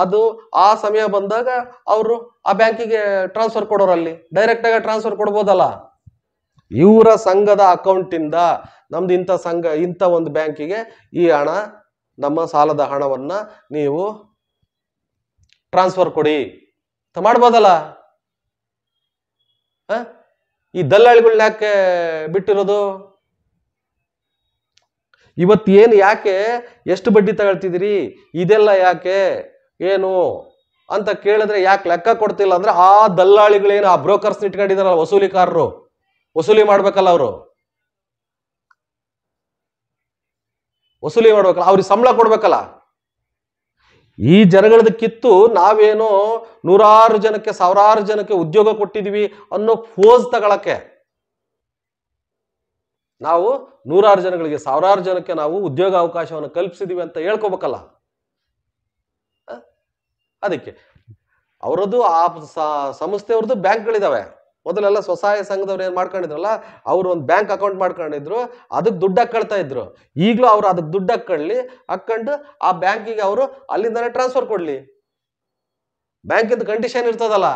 [SPEAKER 2] ಅದು ಆ ಸಮಯ ಬಂದಾಗ ಅವರು ಆ ಬ್ಯಾಂಕಿಗೆ ಟ್ರಾನ್ಸ್ಫರ್ ಕೊಡೋರು, ಅಲ್ಲಿ ಡೈರೆಕ್ಟ್ ಆಗಿ ಟ್ರಾನ್ಸ್ಫರ್ ಕೊಡ್ಬೋದಲ್ಲ. ಇವರ ಸಂಘದ ಅಕೌಂಟಿಂದ ನಮ್ದು ಇಂಥ ಒಂದು ಬ್ಯಾಂಕಿಗೆ ಈ ಹಣ, ನಮ್ಮ ಸಾಲದ ಹಣವನ್ನ ನೀವು ಟ್ರಾನ್ಸ್ಫರ್ ಕೊಡಿ ಅಂತ ಮಾಡ್ಬೋದಲ್ಲ. ಈ ದಲ್ಲಾಳಿಗಳನ್ನ ಯಾಕೆ ಬಿಟ್ಟಿರೋದು? ಇವತ್ತೇನು ಯಾಕೆ ಎಷ್ಟು ಬಡ್ಡಿ ತಗೊಳ್ತಿದ್ದೀರಿ, ಇದೆಲ್ಲ ಯಾಕೆ, ಏನು ಅಂತ ಕೇಳಿದ್ರೆ ಯಾಕೆ ಲೆಕ್ಕ ಕೊಡ್ತಿಲ್ಲ ಅಂದ್ರೆ, ಆ ದಲ್ಲಾಳಿಗಳೇನು ಆ ಬ್ರೋಕರ್ಸ್ ಇಟ್ಕೊಂಡಿದಾರಲ್ಲ, ವಸೂಲಿಕಾರರು, ವಸೂಲಿ ಮಾಡ್ಬೇಕಲ್ಲ, ಅವ್ರಿಗೆ ಸಂಬಳ ಕೊಡ್ಬೇಕಲ್ಲ. ಈ ಜನಗಳದ ಕಿತ್ತು ನಾವೇನೋ ನೂರಾರು ಜನಕ್ಕೆ, ಸಾವಿರಾರು ಜನಕ್ಕೆ ಉದ್ಯೋಗ ಕೊಟ್ಟಿದೀವಿ ಅನ್ನೋ ಫೋಜ್ ತಗೊಳಕ್ಕೆ, ನಾವು ನೂರಾರು ಜನಗಳಿಗೆ, ಸಾವಿರಾರು ಜನಕ್ಕೆ ನಾವು ಉದ್ಯೋಗ ಅವಕಾಶವನ್ನು ಕಲ್ಪಿಸಿದೀವಿ ಅಂತ ಹೇಳ್ಕೋಬೇಕಲ್ಲ. ಅದಕ್ಕೆ ಅವರದ್ದು ಆ ಸಂಸ್ಥೆಯವ್ರದ್ದು ಬ್ಯಾಂಕ್ಗಳಿದಾವೆ. ಮೊದಲೆಲ್ಲ ಸ್ವಸಹಾಯ ಸಂಘದವ್ರು ಏನ್ ಮಾಡ್ಕೊಂಡಿದ್ರಲ್ಲ, ಅವ್ರು ಒಂದು ಬ್ಯಾಂಕ್ ಅಕೌಂಟ್ ಮಾಡ್ಕೊಂಡಿದ್ರು, ಅದಕ್ಕೆ ದುಡ್ಡು ಹಾಕೊಳ್ತಾ ಇದ್ರು. ಈಗಲೂ ಅವ್ರು ಅದಕ್ಕೆ ದುಡ್ಡು ಹಾಕೊಂಡು ಆ ಬ್ಯಾಂಕಿಗೆ ಅವರು ಅಲ್ಲಿಂದಾನೆ ಟ್ರಾನ್ಸ್ಫರ್ ಕೊಡ್ಲಿ. ಬ್ಯಾಂಕಿಂದ ಕಂಡೀಷನ್ ಇರ್ತದಲ್ಲ,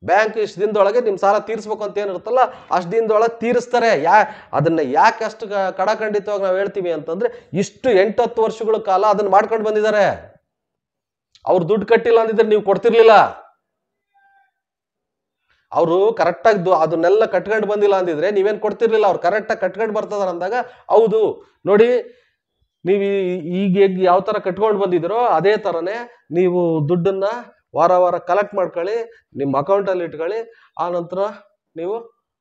[SPEAKER 2] ಬ್ಯಾಂಕ್ ಇಷ್ಟು ದಿನದೊಳಗೆ ನಿಮ್ ಸಾಲ ತೀರಿಸ್ಬೇಕು ಅಂತ ಏನಿರುತ್ತಲ್ಲ, ಅಷ್ಟು ದಿನದೊಳಗೆ ತೀರಿಸ್ತಾರೆ. ಅದನ್ನ ಯಾಕೆ ಅಷ್ಟು ಕಡಖಂಡಿತವಾಗಿ ನಾವು ಹೇಳ್ತೀವಿ ಅಂತಂದ್ರೆ, ಇಷ್ಟು 8-10 ವರ್ಷಗಳ ಕಾಲ ಅದನ್ನ ಮಾಡ್ಕೊಂಡು ಬಂದಿದ್ದಾರೆ. ಅವ್ರು ದುಡ್ಡು ಕಟ್ಟಿಲ್ಲ ಅಂದಿದ್ರೆ ನೀವು ಕೊಡ್ತಿರ್ಲಿಲ್ಲ. ಅವರು ಕರೆಕ್ಟಾಗಿ ಅದನ್ನೆಲ್ಲ ಕಟ್ಕೊಂಡು ಬಂದಿಲ್ಲ ಅಂದಿದ್ರೆ ನೀವೇನು ಕೊಡ್ತಿರ್ಲಿಲ್ಲ. ಅವ್ರು ಕರೆಕ್ಟಾಗಿ ಕಟ್ಕೊಂಡು ಬರ್ತದಾರ ಅಂದಾಗ ಹೌದು ನೋಡಿ, ನೀವು ಈಗ ಯಾವ ಥರ ಕಟ್ಕೊಂಡು ಬಂದಿದ್ದೀರೋ ಅದೇ ಥರನೇ ನೀವು ದುಡ್ಡನ್ನು ವಾರ ವಾರ ಕಲೆಕ್ಟ್ ಮಾಡ್ಕೊಳ್ಳಿ, ನಿಮ್ಮ ಅಕೌಂಟಲ್ಲಿ ಇಟ್ಕೊಳ್ಳಿ. ಆ ನಂತರ ನೀವು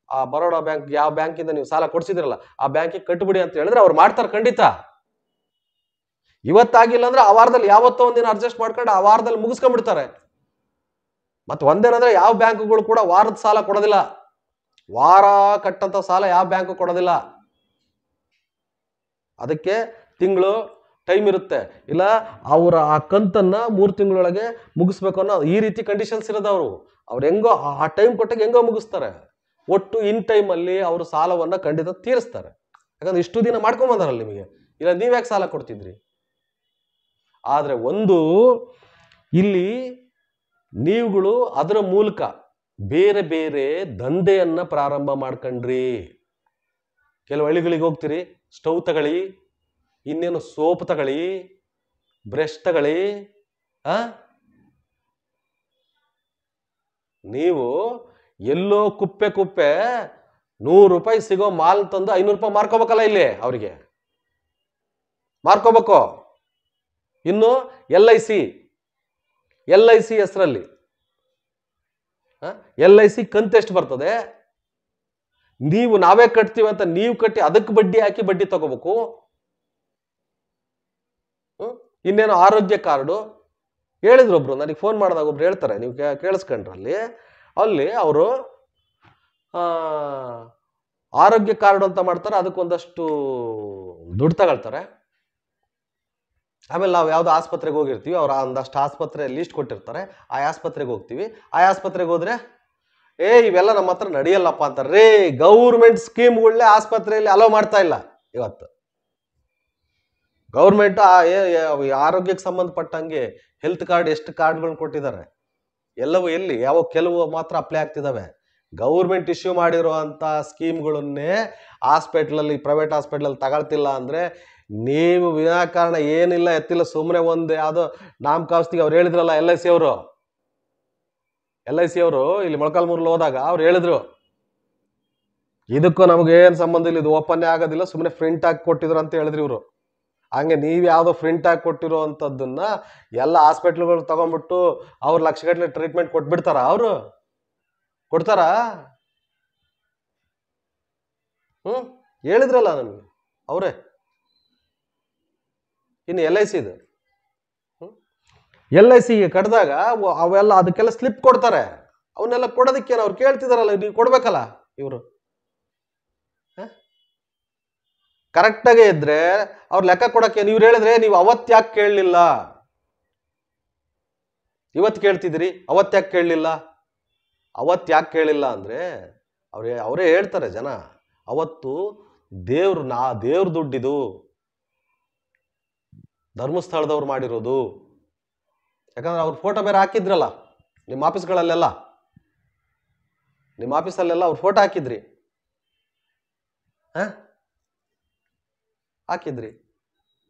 [SPEAKER 2] ಆ ಬರೋಡಾ ಬ್ಯಾಂಕ್, ಯಾವ ಬ್ಯಾಂಕಿಂದ ನೀವು ಸಾಲ ಕೊಡ್ಸಿದ್ರಲ್ಲ ಆ ಬ್ಯಾಂಕಿಗೆ ಕಟ್ಬಿಡಿ ಅಂತ ಹೇಳಿದ್ರೆ ಅವ್ರು ಮಾಡ್ತಾರೆ ಖಂಡಿತ. ಇವತ್ತಾಗಿಲ್ಲ ಅಂದ್ರೆ ಆ ವಾರದಲ್ಲಿ ಯಾವತ್ತೋ ಒಂದಿನ ಅಡ್ಜಸ್ಟ್ ಮಾಡ್ಕೊಂಡು ಆ ವಾರದಲ್ಲಿ ಮುಗಿಸ್ಕೊಂಡ್ಬಿಡ್ತಾರೆ. ಮತ್ತೆ ಒಂದೇನಂದ್ರೆ ಯಾವ ಬ್ಯಾಂಕುಗಳು ಕೂಡ ವಾರದ ಸಾಲ ಕೊಡೋದಿಲ್ಲ. ವಾರ ಕಟ್ಟಂತ ಸಾಲ ಯಾವ ಬ್ಯಾಂಕು ಕೊಡೋದಿಲ್ಲ. ಅದಕ್ಕೆ ತಿಂಗಳು ಟೈಮ್ ಇರುತ್ತೆ, ಇಲ್ಲ ಅವರ ಆ ಕಂತನ್ನ 3 ತಿಂಗಳೊಳಗೆ ಮುಗಿಸ್ಬೇಕು ಅನ್ನೋ ಈ ರೀತಿ ಕಂಡೀಷನ್ಸ್ ಇರೋದು. ಅವ್ರು ಹೆಂಗೋ ಆ ಟೈಮ್ ಕೊಟ್ಟಾಗ ಹೆಂಗೋ ಮುಗಿಸ್ತಾರೆ. ಒಟ್ಟು ಇನ್ ಟೈಮಲ್ಲಿ ಅವರು ಸಾಲವನ್ನ ಖಂಡಿತ ತೀರಿಸ್ತಾರೆ. ಯಾಕಂದ್ರೆ ಇಷ್ಟು ದಿನ ಮಾಡ್ಕೊಂಬಂದಾರಲ್ಲ ನಿಮಗೆ, ಇಲ್ಲ ನೀವ್ಯಾಕೆ ಸಾಲ ಕೊಡ್ತಿದ್ರಿ. ಆದ್ರೆ ಒಂದು ಇಲ್ಲಿ ನೀವುಗಳು ಅದರ ಮೂಲಕ ಬೇರೆ ಬೇರೆ ದಂಧೆಯನ್ನ ಪ್ರಾರಂಭ ಮಾಡ್ಕೊಂಡ್ರಿ. ಕೆಲವು ಹಳ್ಳಿಗಳಿಗೆ ಹೋಗ್ತೀರಿ, ಸ್ಟವ್ ತಗೊಳ್ಳಿ, ಇನ್ನೇನು ಸೋಪ್ ತಗೊಳ್ಳಿ, ಬ್ರಷ್ ತಗೊಳ್ಳಿ. ನೀವು ಎಲ್ಲೋ ಕುಪ್ಪೆ 100 ರೂಪಾಯಿ ಸಿಗೋ ಮಾಲ್ ತಂದು 500 ರೂಪಾಯಿ ಮಾರ್ಕೋಬೇಕಲ್ಲ ಇಲ್ಲಿ ಅವರಿಗೆ, ಮಾರ್ಕೋಬೇಕು. ಇನ್ನು LIC ಹೆಸರಲ್ಲಿ LIC ಕಂತು ಎಷ್ಟು ಬರ್ತದೆ, ನೀವು ನಾವೇ ಕಟ್ತೀವಿ ಅಂತ ನೀವು ಕಟ್ಟಿ ಅದಕ್ಕೆ ಬಡ್ಡಿ ಹಾಕಿ ಬಡ್ಡಿ ತಗೋಬೇಕು. ಇನ್ನೇನು ಆರೋಗ್ಯ ಕಾರ್ಡು ಹೇಳಿದ್ರು ಒಬ್ರು, ನನಗೆ ಫೋನ್ ಮಾಡಿದಾಗ ಒಬ್ರು ಹೇಳ್ತಾರೆ, ನೀವು ಕೇಳಿಸ್ಕೊಂಡ್ರಲ್ಲಿ ಅಲ್ಲಿ ಅವರು ಆರೋಗ್ಯ ಕಾರ್ಡ್ ಅಂತ ಮಾಡ್ತಾರೆ, ಅದಕ್ಕೊಂದಷ್ಟು ದುಡ್ಡು ತಗೊಳ್ತಾರೆ. ಆಮೇಲೆ ನಾವು ಯಾವ್ದು ಆಸ್ಪತ್ರೆಗೆ ಹೋಗಿರ್ತೀವಿ, ಅವ್ರು ಒಂದಷ್ಟು ಆಸ್ಪತ್ರೆ ಲೀಸ್ಟ್ ಕೊಟ್ಟಿರ್ತಾರೆ, ಆ ಆಸ್ಪತ್ರೆಗೆ ಹೋಗ್ತೀವಿ. ಆ ಆಸ್ಪತ್ರೆಗೆ ಹೋದ್ರೆ ಇವೆಲ್ಲ ನಮ್ಮ ಹತ್ರ ನಡೆಯಲ್ಲಪ್ಪ ಅಂತಾರೆ. ರೇ, ಗೌರ್ಮೆಂಟ್ ಸ್ಕೀಮ್ಗಳನ್ನೇ ಆಸ್ಪತ್ರೆಯಲ್ಲಿ ಅಲೋ ಮಾಡ್ತಾ ಇಲ್ಲ ಇವತ್ತು. ಗೌರ್ಮೆಂಟ್ ಆರೋಗ್ಯಕ್ಕೆ ಸಂಬಂಧಪಟ್ಟಂಗೆ ಹೆಲ್ತ್ ಕಾರ್ಡ್ ಎಷ್ಟು ಕಾರ್ಡ್ಗಳನ್ನ ಕೊಟ್ಟಿದ್ದಾರೆ, ಎಲ್ಲವೂ ಎಲ್ಲಿ ಯಾವ ಕೆಲವು ಮಾತ್ರ ಅಪ್ಲೈ ಆಗ್ತಿದಾವೆ. ಗೌರ್ಮೆಂಟ್ ಇಶ್ಯೂ ಮಾಡಿರುವಂತ ಸ್ಕೀಮ್ಗಳನ್ನೇ ಹಾಸ್ಪಿಟ್ಲಲ್ಲಿ, ಪ್ರೈವೇಟ್ ಹಾಸ್ಪಿಟ್ಲಲ್ಲಿ ತಗೊಳ್ತಿಲ್ಲ ಅಂದ್ರೆ ನೀವು ವಿನಾಕಾರಣ ಏನಿಲ್ಲ ಎತ್ತಿಲ್ಲ, ಸುಮ್ಮನೆ ಒಂದು ಯಾವುದೋ ನಾಮಕಾವಸ್ತಿಗೆ ಅವ್ರು ಹೇಳಿದ್ರಲ್ಲ LIC ಅವರು ಇಲ್ಲಿ ಮೊಳಕಾಲ್ಮೂರಲ್ಲಿ ಹೋದಾಗ ಅವ್ರು ಹೇಳಿದ್ರು, ಇದಕ್ಕೂ ನಮಗೇನು ಸಂಬಂಧ ಇಲ್ಲ, ಇದು ಓಪನ್ನೇ ಆಗೋದಿಲ್ಲ, ಸುಮ್ಮನೆ ಪ್ರಿಂಟ್ ಹಾಕಿ ಕೊಟ್ಟಿದ್ರು ಅಂತ ಹೇಳಿದ್ರು ಇವರು. ಹಂಗೆ ನೀವು ಯಾವುದೋ ಪ್ರಿಂಟ್ ಹಾಕಿ ಕೊಟ್ಟಿರೋ ಅಂಥದ್ದನ್ನ ಎಲ್ಲ ಹಾಸ್ಪಿಟ್ಲ್ಗಳು ತಗೊಂಡ್ಬಿಟ್ಟು ಅವ್ರು ಲಕ್ಷಗಟ್ಟಲೆ ಟ್ರೀಟ್ಮೆಂಟ್ ಕೊಟ್ಬಿಡ್ತಾರ? ಅವರು ಕೊಡ್ತಾರಾ? ಹೇಳಿದ್ರಲ್ಲ ನಮ್ಗೆ ಅವರೇ. ಇನ್ನು LIC ಇದು LICಗೆ ಕಟ್ಟಿದಾಗ ಅವೆಲ್ಲ ಅದಕ್ಕೆಲ್ಲ ಸ್ಲಿಪ್ ಕೊಡ್ತಾರೆ. ಅವನ್ನೆಲ್ಲ ಕೊಡೋದಕ್ಕೇನು ಅವ್ರು ಕೇಳ್ತಿದಾರಲ್ಲ, ನೀವು ಕೊಡ್ಬೇಕಲ್ಲ. ಇವರು ಕರೆಕ್ಟಾಗೇ ಇದ್ರೆ ಅವ್ರು ಲೆಕ್ಕ ಕೊಡಕ್ಕೆ ನೀವು ಹೇಳಿದ್ರೆ ನೀವು ಅವತ್ತ್ಯಾಕೆ ಕೇಳಲಿಲ್ಲ, ಇವತ್ತು ಕೇಳ್ತಿದ್ರಿ, ಅವತ್ತ್ಯಾಕೆ ಕೇಳಲಿಲ್ಲ? ಅವತ್ತ್ಯಾಕೆ ಕೇಳಿಲ್ಲ ಅಂದ್ರೆ ಅವರೇ ಹೇಳ್ತಾರೆ ಜನ, ಅವತ್ತು ದೇವ್ರ ದುಡ್ಡಿದು, ಧರ್ಮಸ್ಥಳದವ್ರು ಮಾಡಿರೋದು. ಯಾಕಂದ್ರೆ ಅವ್ರ ಫೋಟೋ ಬೇರೆ ಹಾಕಿದ್ರಲ್ಲ ನಿಮ್ಮ ಆಫೀಸ್ಗಳಲ್ಲೆಲ್ಲ, ನಿಮ್ಮ ಆಫೀಸಲ್ಲೆಲ್ಲ ಅವ್ರ ಫೋಟೋ ಹಾಕಿದ್ರಿ.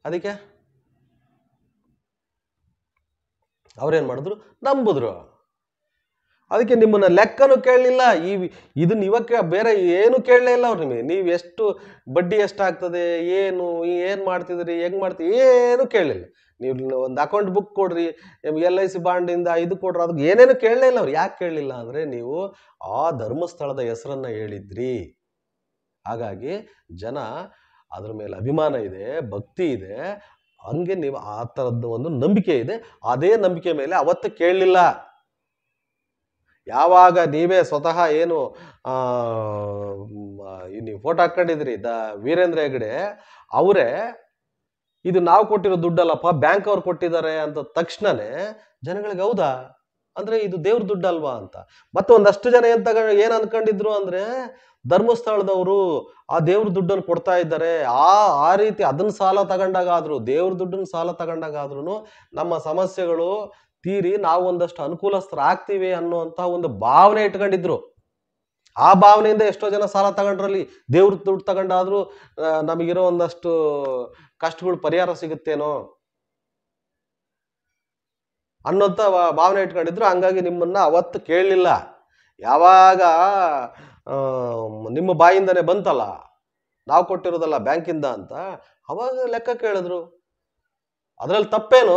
[SPEAKER 2] ಅದಕ್ಕೆ ಅವ್ರೇನ್ ಮಾಡಿದ್ರು, ನಂಬಿದ್ರು. ಅದಕ್ಕೆ ನಿಮ್ಮನ್ನ ಲೆಕ್ಕನೂ ಕೇಳಲಿಲ್ಲ, ಇದನ್ನ ಇವಕ್ಕೆ ಬೇರೆ ಏನು ಕೇಳಲೇ ಇಲ್ಲ ಅವ್ರು. ನಿಮಗೆ ನೀವು ಎಷ್ಟು ಬಡ್ಡಿ ಎಷ್ಟಾಗ್ತದೆ, ಏನು ಮಾಡ್ತಿದ್ರಿ, ಹೆಂಗ್ ಮಾಡ್ತೀವಿ, ಏನು ಕೇಳಲಿಲ್ಲ. ನೀವು ಒಂದು ಅಕೌಂಟ್ ಬುಕ್ ಕೊಡ್ರಿ, LIC ಬಾಂಡಿಂದ ಇದು ಕೊಡ್ರಿ, ಅದಕ್ಕೆ ಏನೇನು ಕೇಳಲೇ ಇಲ್ಲ ಅವ್ರು. ಯಾಕೆ ಕೇಳಲಿಲ್ಲ ಅಂದ್ರೆ ನೀವು ಆ ಧರ್ಮಸ್ಥಳದ ಹೆಸರನ್ನ ಹೇಳಿದ್ರಿ. ಹಾಗಾಗಿ ಜನ ಅದ್ರ ಮೇಲೆ ಅಭಿಮಾನ ಇದೆ, ಭಕ್ತಿ ಇದೆ, ಹಂಗೆ ನೀವು ಆ ಥರದ್ದು ಒಂದು ನಂಬಿಕೆ ಇದೆ. ಅದೇ ನಂಬಿಕೆ ಮೇಲೆ ಅವತ್ತು ಕೇಳಲಿಲ್ಲ. ಯಾವಾಗ ನೀವೇ ಸ್ವತಃ ಏನು ನೀವು ಫೋಟೋ ಹಾಕೊಂಡಿದ್ರಿ ವೀರೇಂದ್ರ ಹೆಗ್ಡೆ ಅವರೇ, ಇದು ನಾವು ಕೊಟ್ಟಿರೋ ದುಡ್ಡಲ್ಲಪ್ಪ, ಬ್ಯಾಂಕ್ ಅವ್ರು ಕೊಟ್ಟಿದ್ದಾರೆ ಅಂತ ತಕ್ಷಣನೇ ಜನಗಳಿಗೆ ಹೌದಾ ಅಂದ್ರೆ ಇದು ದೇವ್ರ ದುಡ್ಡಲ್ವಾ ಅಂತ. ಮತ್ತೆ ಒಂದಷ್ಟು ಜನ ಏನ್ ಅನ್ಕೊಂಡಿದ್ರು ಅಂದ್ರೆ ಧರ್ಮಸ್ಥಳದವರು ಆ ದೇವ್ರ ದುಡ್ಡನ್ನು ಕೊಡ್ತಾ ಇದ್ದಾರೆ, ಆ ರೀತಿ ಅದನ್ನ ಸಾಲ ತಗೊಂಡಾಗಾದ್ರು, ದೇವ್ರ ದುಡ್ಡನ್ನ ಸಾಲ ತಗೊಂಡಾಗಾದ್ರೂ ನಮ್ಮ ಸಮಸ್ಯೆಗಳು ತೀರಿ ನಾವು ಒಂದಷ್ಟು ಅನುಕೂಲಸ್ಥರ ಆಗ್ತೀವಿ ಅನ್ನುವಂತ ಒಂದು ಭಾವನೆ ಇಟ್ಕೊಂಡಿದ್ರು. ಆ ಭಾವನೆಯಿಂದ ಎಷ್ಟೋ ಜನ ಸಾಲ ತಗೊಂಡ್ರಲ್ಲಿ, ದೇವ್ರ ದುಡ್ಡು ತಗೊಂಡಾದ್ರೂ ನಮಗಿರೋ ಒಂದಷ್ಟು ಕಷ್ಟಗಳು ಪರಿಹಾರ ಸಿಗುತ್ತೇನೋ ಅನ್ನೋಂಥ ಭಾವನೆ ಇಟ್ಕೊಂಡಿದ್ರು. ಹಂಗಾಗಿ ನಿಮ್ಮನ್ನ ಅವತ್ತು ಕೇಳಲಿಲ್ಲ. ಯಾವಾಗ ನಿಮ್ಮ ಬಾಯಿಂದನೇ ಬಂತಲ್ಲ ನಾವು ಕೊಟ್ಟಿರೋದಲ್ಲ ಬ್ಯಾಂಕಿಂದ ಅಂತ, ಅವಾಗ ಲೆಕ್ಕ ಕೇಳಿದ್ರು. ಅದರಲ್ಲಿ ತಪ್ಪೇನು?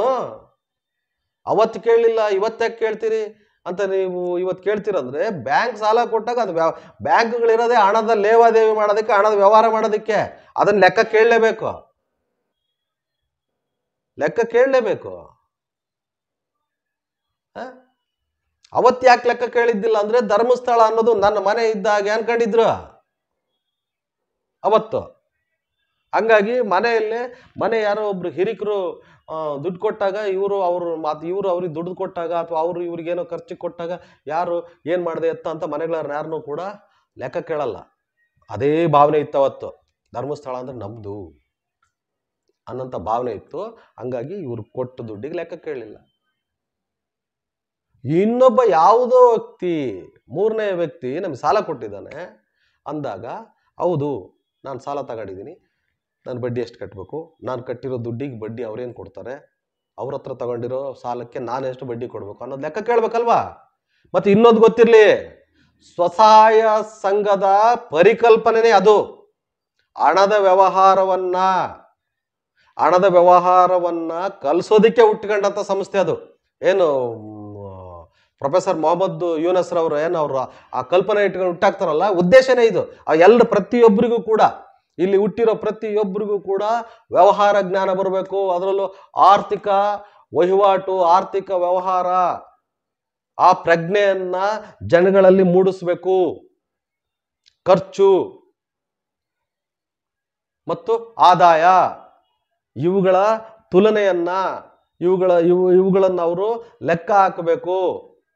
[SPEAKER 2] ಅವತ್ತು ಕೇಳಲಿಲ್ಲ ಇವತ್ತಾಕೆ ಕೇಳ್ತೀರಿ ಅಂತ ನೀವು ಇವತ್ತು ಕೇಳ್ತೀರಂದ್ರೆ, ಬ್ಯಾಂಕ್ ಸಾಲ ಕೊಟ್ಟಾಗ ಅದು ಬ್ಯಾಂಕ್ಗಳಿರೋದೇ ಹಣದ ಲೇವಾದೇವಿ ಮಾಡೋದಕ್ಕೆ, ಹಣದ ವ್ಯವಹಾರ ಮಾಡೋದಕ್ಕೆ. ಅದನ್ನ ಲೆಕ್ಕ ಕೇಳಲೇಬೇಕು, ಲೆಕ್ಕ ಕೇಳಲೇಬೇಕು. ಅವತ್ತು ಯಾಕೆ ಲೆಕ್ಕ ಕೇಳಿದ್ದಿಲ್ಲ ಅಂದ್ರೆ, ಧರ್ಮಸ್ಥಳ ಅನ್ನೋದು ನನ್ನ ಮನೆ ಇದ್ದಾಗ ಅನ್ಕೊಂಡಿದ್ರು ಅವತ್ತು. ಹಂಗಾಗಿ ಮನೆ ಯಾರೋ ಒಬ್ರು ಹಿರಿಕರು ದುಡ್ಡು ಕೊಟ್ಟಾಗ ಇವರು ಅವ್ರಿಗೆ ದುಡ್ಡು ಕೊಟ್ಟಾಗ, ಅಥವಾ ಅವರು ಇವ್ರಿಗೇನೋ ಖರ್ಚಿಗೆ ಕೊಟ್ಟಾಗ ಯಾರು ಏನ್ ಮಾಡಿದೆ ಅಂತ ಮನೆಗಳನ್ನ ಯಾರನ್ನೂ ಕೂಡ ಲೆಕ್ಕ ಕೇಳಲ್ಲ. ಅದೇ ಭಾವನೆ ಇತ್ತು ಅವತ್ತು. ಧರ್ಮಸ್ಥಳ ಅಂದ್ರೆ ನಮ್ದು ಅನ್ನೋಂಥ ಭಾವನೆ ಇತ್ತು. ಹಂಗಾಗಿ ಇವ್ರು ಕೊಟ್ಟು ದುಡ್ಡಿಗೆ ಲೆಕ್ಕ ಕೇಳಲಿಲ್ಲ. ಇನ್ನೊಬ್ಬ ಯಾವುದೋ ವ್ಯಕ್ತಿ, ಮೂರನೇ ವ್ಯಕ್ತಿ ನಮ್ಗೆ ಸಾಲ ಕೊಟ್ಟಿದ್ದಾನೆ ಅಂದಾಗ, ಹೌದು ನಾನು ಸಾಲ ತಗೊಂಡಿದ್ದೀನಿ, ನಾನು ಬಡ್ಡಿ ಎಷ್ಟು ಕಟ್ಟಬೇಕು, ನಾನು ಕಟ್ಟಿರೋ ದುಡ್ಡಿಗೆ ಬಡ್ಡಿ ಅವ್ರೇನು ಕೊಡ್ತಾರೆ, ಅವ್ರ ಹತ್ರ ತಗೊಂಡಿರೋ ಸಾಲಕ್ಕೆ ನಾನು ಎಷ್ಟು ಬಡ್ಡಿ ಕೊಡ್ಬೇಕು ಅನ್ನೋದು ಲೆಕ್ಕ ಕೇಳ್ಬೇಕಲ್ವಾ. ಮತ್ತೆ ಇನ್ನೊಂದು ಗೊತ್ತಿರಲಿ, ಸ್ವಸಹಾಯ ಸಂಘದ ಪರಿಕಲ್ಪನೆ ಅದು. ಹಣದ ವ್ಯವಹಾರವನ್ನ ಕಲಿಸೋದಿಕ್ಕೆ ಹುಟ್ಟಿಕೊಂಡಂತ ಸಂಸ್ಥೆ ಅದು. ಏನು ಪ್ರೊಫೆಸರ್ ಮೊಹಮ್ಮದ್ ಯೂನಸ್ ರವರು ಅವ್ರು ಆ ಕಲ್ಪನೆ ಇಟ್ಕೊಂಡು ಹುಟ್ಟಾಕ್ತಾರಲ್ಲ, ಉದ್ದೇಶನೇ ಇದು. ಪ್ರತಿಯೊಬ್ಬರಿಗೂ ಕೂಡ, ಇಲ್ಲಿ ಹುಟ್ಟಿರೋ ಪ್ರತಿಯೊಬ್ಬರಿಗೂ ಕೂಡ ವ್ಯವಹಾರ ಜ್ಞಾನ ಬರಬೇಕು. ಅದರಲ್ಲೂ ಆರ್ಥಿಕ ವಹಿವಾಟು, ಆರ್ಥಿಕ ವ್ಯವಹಾರ, ಆ ಪ್ರಜ್ಞೆಯನ್ನ ಜನಗಳಲ್ಲಿ ಮೂಡಿಸ್ಬೇಕು. ಖರ್ಚು ಮತ್ತು ಆದಾಯ ಇವುಗಳ ತುಲನೆಯನ್ನ, ಇವುಗಳನ್ನ ಅವರು ಲೆಕ್ಕ ಹಾಕಬೇಕು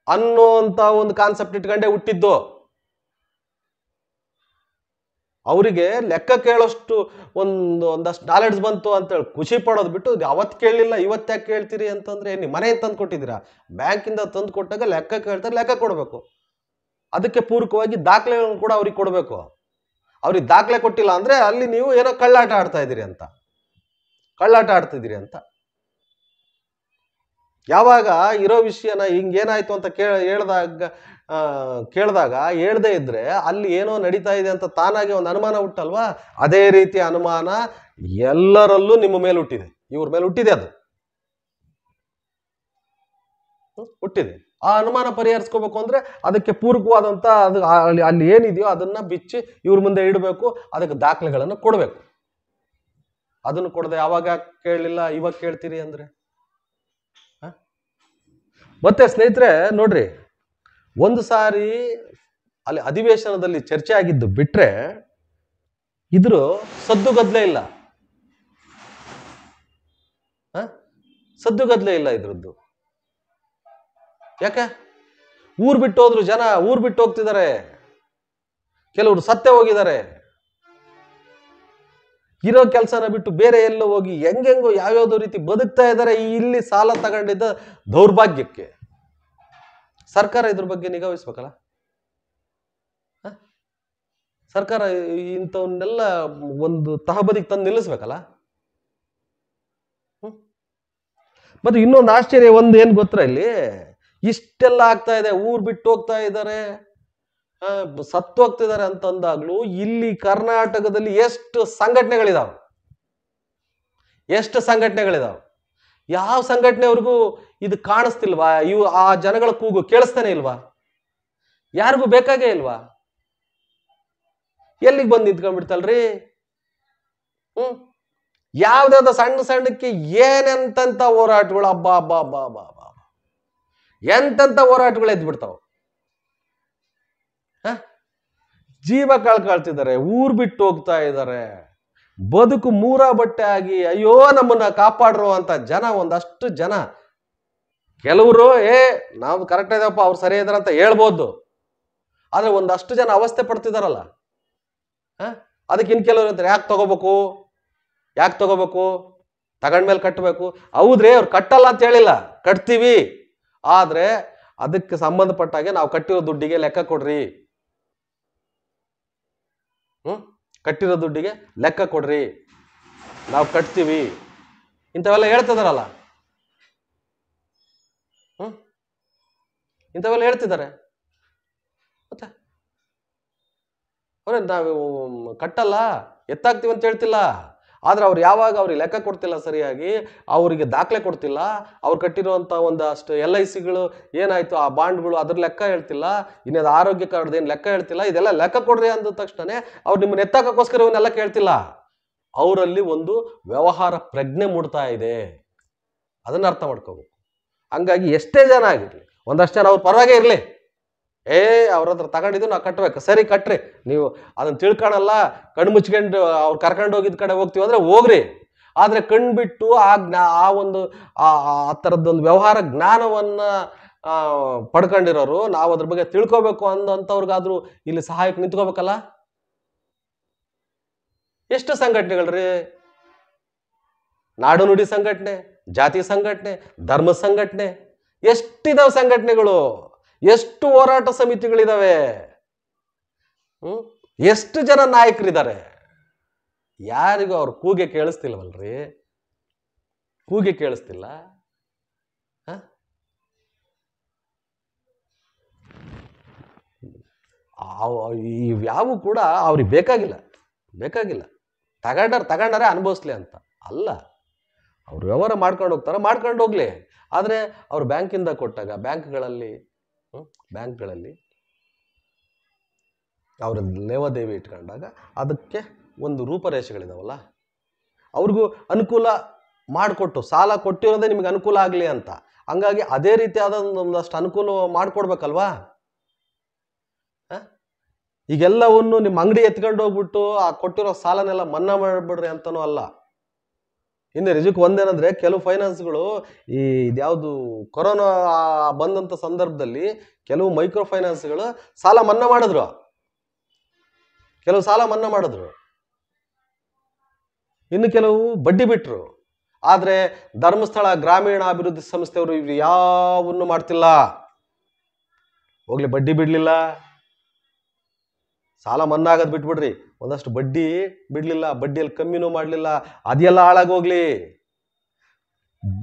[SPEAKER 2] ಅನ್ನೋಂತ ಒಂದು ಕಾನ್ಸೆಪ್ಟ್ ಇಟ್ಕೊಂಡೇ ಹುಟ್ಟಿದ್ದು. ಅವರಿಗೆ ಲೆಕ್ಕ ಕೇಳೋಷ್ಟು ಒಂದಷ್ಟು ನಾಲೆಡ್ಜ್ ಬಂತು ಅಂತೇಳಿ ಖುಷಿ ಪಡೋದು ಬಿಟ್ಟು, ಅವತ್ತು ಕೇಳಲಿಲ್ಲ ಇವತ್ತಾಕೆ ಕೇಳ್ತೀರಿ ಅಂತಂದ್ರೆ, ನೀವು ಮನೆ ತಂದು ಕೊಟ್ಟಿದ್ದೀರಾ, ಬ್ಯಾಂಕಿಂದ ತಂದು ಕೊಟ್ಟಾಗ ಲೆಕ್ಕ ಕೇಳ್ತಾರೆ, ಲೆಕ್ಕ ಕೊಡಬೇಕು. ಅದಕ್ಕೆ ಪೂರಕವಾಗಿ ದಾಖಲೆಗಳನ್ನು ಕೂಡ ಅವ್ರಿಗೆ ಕೊಡಬೇಕು. ಅವ್ರಿಗೆ ದಾಖಲೆ ಕೊಟ್ಟಿಲ್ಲ ಅಂದ್ರೆ ಅಲ್ಲಿ ನೀವು ಏನೋ ಕಳ್ಳಾಟ ಆಡ್ತಿದ್ದೀರಿ ಅಂತ. ಯಾವಾಗ ಇರೋ ವಿಷಯನ ಹಿಂಗೇನಾಯ್ತು ಅಂತ ಕೇಳಿದಾಗ ಹೇಳ್ದೇ ಇದ್ರೆ ಅಲ್ಲಿ ಏನೋ ನಡೀತಾ ಇದೆ ಅಂತ ತಾನಾಗೆ ಒಂದು ಅನುಮಾನ ಹುಟ್ಟಲ್ವಾ? ಅದೇ ರೀತಿ ಅನುಮಾನ ಎಲ್ಲರಲ್ಲೂ ನಿಮ್ಮ ಮೇಲೆ ಹುಟ್ಟಿದೆ, ಇವ್ರ ಮೇಲೆ ಹುಟ್ಟಿದೆ, ಅದು ಹುಟ್ಟಿದೆ. ಆ ಅನುಮಾನ ಪರಿಹರಿಸ್ಕೋಬೇಕು ಅಂದ್ರೆ ಅದಕ್ಕೆ ಪೂರಕವಾದಂತ ಅಲ್ಲಿ ಏನಿದೆಯೋ ಅದನ್ನ ಬಿಚ್ಚಿ ಇವ್ರ ಮುಂದೆ ಇಡಬೇಕು, ಅದಕ್ಕೆ ದಾಖಲೆಗಳನ್ನು ಕೊಡಬೇಕು. ಅದನ್ನು ಕೊಡದೆ ಯಾವಾಗ ಕೇಳಲಿಲ್ಲ ಇವಾಗ ಕೇಳ್ತೀರಿ ಅಂದ್ರೆ? ಮತ್ತೆ ಸ್ನೇಹಿತರೆ ನೋಡ್ರಿ, ಒಂದು ಸಾರಿ ಅಲ್ಲಿ ಅಧಿವೇಶನದಲ್ಲಿ ಚರ್ಚೆ ಆಗಿದ್ದು ಬಿಟ್ರೆ ಇದ್ರ ಸದ್ದುಗದ್ಲೆ ಇಲ್ಲ, ಸದ್ದುಗದ್ಲೆ ಇಲ್ಲ ಇದ್ರದ್ದು. ಯಾಕೆ? ಊರ್ ಬಿಟ್ಟು ಹೋದ್ರು ಜನ, ಊರ್ ಬಿಟ್ಟು ಹೋಗ್ತಿದ್ದಾರೆ, ಕೆಲವರು ಸತ್ತೇ ಹೋಗಿದ್ದಾರೆ. ಇರೋ ಕೆಲಸನ ಬಿಟ್ಟು ಬೇರೆ ಎಲ್ಲೋ ಹೋಗಿ ಹೆಂಗೆಂಗೋ ಯಾವ್ಯಾವ್ದೋ ರೀತಿ ಬದುಕ್ತಾ ಇದ್ದಾರೆ. ಇಲ್ಲಿ ಸಾಲ ತಗೊಂಡಿದ್ದ ದೌರ್ಭಾಗ್ಯಕ್ಕೆ ಸರ್ಕಾರ ಇದ್ರ ಬಗ್ಗೆ ನಿಗಾ ವಹಿಸ್ಬೇಕಲ್ಲ. ಸರ್ಕಾರ ಇಂಥವನ್ನೆಲ್ಲ ಒಂದು ತಹಬದಿಗೆ ತಂದು ನಿಲ್ಲಿಸ್ಬೇಕಲ್ಲ. ಮತ್ತೆ ಇನ್ನೊಂದು ಆಶ್ಚರ್ಯ ಒಂದು ಏನ್ ಗೊತ್ತಾ, ಇಲ್ಲಿ ಇಷ್ಟೆಲ್ಲ ಆಗ್ತಾ ಇದೆ, ಊರ್ ಬಿಟ್ಟು ಹೋಗ್ತಾ ಇದ್ದಾರೆ, ಸತ್ತು ಹೋಗ್ತಿದ್ದಾರೆ ಅಂತಂದಾಗ್ಲೂ ಇಲ್ಲಿ ಕರ್ನಾಟಕದಲ್ಲಿ ಎಷ್ಟು ಸಂಘಟನೆಗಳಿದಾವೆ, ಯಾವ ಸಂಘಟನೆಯವ್ರಿಗೂ ಇದು ಕಾಣಿಸ್ತಿಲ್ವಾ? ಆ ಜನಗಳ ಕೂಗು ಕೇಳಿಸ್ತಾನೆ ಇಲ್ವಾ? ಯಾರಿಗೂ ಬೇಕಾಗೇ ಇಲ್ವಾ? ಎಲ್ಲಿಗೆ ಬಂದು ನಿಂತ್ಕೊಂಡ್ಬಿಡ್ತಲ್ರಿ? ಯಾವ್ದಾವ್ದು ಸಣ್ಣಕ್ಕೆ ಏನೆಂತ ಹೋರಾಟಗಳು, ಹಬ್ಬ ಎಂತೆಂತ ಹೋರಾಟಗಳು ಎದ್ದು ಬಿಡ್ತಾವ. ಜೀವ ಕಳ್ಕೊಳ್ತಿದ್ದಾರೆ, ಊರ್ ಬಿಟ್ಟು ಹೋಗ್ತಾ ಇದ್ದಾರೆ, ಬದುಕು ಮೂರ ಬಟ್ಟೆ ಆಗಿ ಅಯ್ಯೋ ನಮ್ಮನ್ನ ಕಾಪಾಡ್ರು ಅಂತ ಜನ, ಒಂದಷ್ಟು ಜನ. ಕೆಲವರು ನಾವು ಕರೆಕ್ಟ್ ಇದಪ್ಪ, ಅವ್ರು ಸರಿ ಇದಾರ ಅಂತ ಹೇಳ್ಬೋದು, ಆದ್ರೆ ಒಂದಷ್ಟು ಜನ ಅವಸ್ಥೆ ಪಡ್ತಿದಾರಲ್ಲ, ಅದಕ್ಕೆ ಇನ್ ಕೆಲವರು ಅಂತಾರೆ ಯಾಕೆ ತಗೋಬೇಕು, ತಗೊಂಡ್ಮೇಲೆ ಕಟ್ಟಬೇಕು. ಹೌದ್ರಿ, ಅವ್ರು ಕಟ್ಟಲ್ಲ ಅಂತ ಹೇಳಿಲ್ಲ, ಕಟ್ತೀವಿ, ಆದ್ರೆ ಅದಕ್ಕೆ ಸಂಬಂಧಪಟ್ಟಾಗೆ ನಾವು ಕಟ್ಟಿರೋ ದುಡ್ಡಿಗೆ ಲೆಕ್ಕ ಕೊಡ್ರಿ, ಕಟ್ಟಿರೋ ದುಡ್ಡಿಗೆ ಲೆಕ್ಕ ಕೊಡ್ರಿ, ನಾವು ಕಟ್ತೀವಿ, ಇಂಥವೆಲ್ಲ ಹೇಳ್ತಿದಾರಲ್ಲ, ಇಂಥವೆಲ್ಲ ಹೇಳ್ತಿದ್ದಾರೆ. ಅವ್ರೆ ನಾವು ಕಟ್ಟಲ್ಲ, ಎತ್ತಾಕ್ತೀವಿ ಅಂತ ಹೇಳ್ತಿಲ್ಲ. ಆದ್ರೆ ಅವ್ರು ಯಾವಾಗ ಅವ್ರಿಗೆ ಲೆಕ್ಕ ಕೊಡ್ತಿಲ್ಲ, ಸರಿಯಾಗಿ ಅವರಿಗೆ ದಾಖಲೆ ಕೊಡ್ತಿಲ್ಲ, ಅವ್ರು ಕಟ್ಟಿರುವಂಥ ಒಂದಷ್ಟು LICಗಳು ಏನಾಯ್ತು, ಆ ಬಾಂಡ್ಗಳು ಅದ್ರ ಲೆಕ್ಕ ಹೇಳ್ತಿಲ್ಲ, ಇನ್ನೇನು ಆರೋಗ್ಯ ಕಾರ್ಡ್ ಏನು ಲೆಕ್ಕ ಹೇಳ್ತಿಲ್ಲ. ಇದೆಲ್ಲ ಲೆಕ್ಕ ಕೊಡ್ರಿ ಅಂದ ತಕ್ಷಣ ಅವ್ರು ನಿಮ್ಮನ್ನ ಎತ್ತಾಕೋಸ್ಕರ ಇವನ್ನೆಲ್ಲ ಕೇಳ್ತಿಲ್ಲ. ಅವರಲ್ಲಿ ಒಂದು ವ್ಯವಹಾರ ಪ್ರಜ್ಞೆ ಮೂಡ್ತಾ ಇದೆ, ಅದನ್ನ ಅರ್ಥ ಮಾಡ್ಕೋಬೇಕು. ಹಂಗಾಗಿ ಎಷ್ಟೇ ಜನ ಆಗಿರ್ಲಿ, ಒಂದಷ್ಟು ಜನ ಅವ್ರ ಪರವಾಗೇ ಇರಲಿ, ಅವ್ರ ಹತ್ರ ತಗೊಂಡಿದ್ದು ನಾವು ಕಟ್ಟಬೇಕು, ಸರಿ ಕಟ್ರಿ, ನೀವು ಅದನ್ನ ತಿಳ್ಕೊಳಲ್ಲ, ಕಣ್ಣು ಮುಚ್ಕೊಂಡು ಅವ್ರು ಕರ್ಕೊಂಡು ಹೋಗಿದ್ ಕಡೆ ಹೋಗ್ತೀವಿ ಅಂದ್ರೆ ಹೋಗ್ರಿ. ಆದ್ರೆ ಕಣ್ಬಿಟ್ಟು ಆ ಒಂದು ಆ ಥರದ್ದೊಂದು ವ್ಯವಹಾರ ಜ್ಞಾನವನ್ನ ಪಡ್ಕೊಂಡಿರೋರು, ನಾವು ಅದ್ರ ಬಗ್ಗೆ ತಿಳ್ಕೊಬೇಕು ಅಂದಂಥವ್ರಿಗಾದ್ರೂ ಇಲ್ಲಿ ಸಹಾಯಕ್ಕೆ ನಿಂತ್ಕೋಬೇಕಲ್ಲ. ಎಷ್ಟು ಸಂಘಟನೆಗಳ್ರಿ, ನಾಡು ನುಡಿ ಸಂಘಟನೆ, ಜಾತಿ ಸಂಘಟನೆ, ಧರ್ಮ ಸಂಘಟನೆ, ಎಷ್ಟಿದಾವೆ ಸಂಘಟನೆಗಳು, ಎಷ್ಟು ಹೋರಾಟ ಸಮಿತಿಗಳಿದಾವೆ, ಎಷ್ಟು ಜನ ನಾಯಕರಿದ್ದಾರೆ. ಯಾರಿಗೂ ಅವ್ರ ಕೂಗೆ ಕೇಳಿಸ್ತಿಲ್ವಲ್ರಿ, ಕೂಗೆ ಕೇಳಿಸ್ತಿಲ್ಲ. ಇವ್ಯಾವು ಕೂಡ ಅವ್ರಿಗೆ ಬೇಕಾಗಿಲ್ಲ. ತಗೊಂಡಾರೆ ಅನುಭವಿಸ್ಲಿ ಅಂತ ಅಲ್ಲ. ಅವ್ರು ವ್ಯವಹಾರ ಮಾಡ್ಕೊಂಡು ಹೋಗ್ತಾರೆ, ಮಾಡ್ಕೊಂಡು ಹೋಗ್ಲಿ. ಆದರೆ ಅವ್ರು ಬ್ಯಾಂಕಿಂದ ಕೊಟ್ಟಾಗ ಬ್ಯಾಂಕ್ಗಳಲ್ಲಿ ಅವ್ರ ಲೇವಾದೇವಿ ಇಟ್ಕೊಂಡಾಗ ಅದಕ್ಕೆ ಒಂದು ರೂಪರೇಷೆಗಳಿದಾವಲ್ಲ, ಅವ್ರಿಗೂ ಅನುಕೂಲ ಮಾಡಿಕೊಟ್ಟು, ಸಾಲ ಕೊಟ್ಟಿರೋದೇ ನಿಮಗೆ ಅನುಕೂಲ ಆಗಲಿ ಅಂತ. ಹಂಗಾಗಿ ಅದೇ ರೀತಿಯಾದ ಒಂದಷ್ಟು ಅನುಕೂಲ ಮಾಡಿಕೊಡ್ಬೇಕಲ್ವಾ. ಈಗೆಲ್ಲವನ್ನು ನಿಮ್ಮ ಅಂಗಡಿ ಎತ್ಕೊಂಡು ಹೋಗ್ಬಿಟ್ಟು ಆ ಕೊಟ್ಟಿರೋ ಸಾಲನೆಲ್ಲ ಮನ್ನಾ ಮಾಡಿಬಿಡ್ರಿ ಅಂತನೂ ಅಲ್ಲ. ಇನ್ನು ನಿಜಕ್ಕೆ ಒಂದೇನಂದ್ರೆ, ಕೆಲವು ಫೈನಾನ್ಸ್ಗಳು ಇದ್ಯಾವುದು ಕೊರೋನಾ ಬಂದಂಥ ಸಂದರ್ಭದಲ್ಲಿ ಕೆಲವು ಮೈಕ್ರೋ ಫೈನಾನ್ಸ್ಗಳು ಸಾಲ ಮನ್ನಾ ಮಾಡಿದ್ರು, ಕೆಲವು ಸಾಲ ಮನ್ನಾ ಮಾಡಿದ್ರು, ಇನ್ನು ಕೆಲವು ಬಡ್ಡಿ ಬಿಟ್ರು. ಆದ್ರೆ ಧರ್ಮಸ್ಥಳ ಗ್ರಾಮೀಣ ಅಭಿವೃದ್ಧಿ ಸಂಸ್ಥೆಯವರು ಇವ್ರು ಯಾವನ್ನು ಮಾಡ್ತಿಲ್ಲ. ಹೋಗ್ಲಿ, ಬಡ್ಡಿ ಬಿಡ್ಲಿಲ್ಲ, ಸಾಲ ಮನ್ನಾ ಆಗೋದು ಬಿಟ್ಬಿಡ್ರಿ, ಒಂದಷ್ಟು ಬಡ್ಡಿ ಬಿಡ್ಲಿಲ್ಲ, ಬಡ್ಡಿಯಲ್ಲಿ ಕಮ್ಮಿನೂ ಮಾಡ್ಲಿಲ್ಲ, ಅದೆಲ್ಲ ಹಾಳಾಗೋಗ್ಲಿ.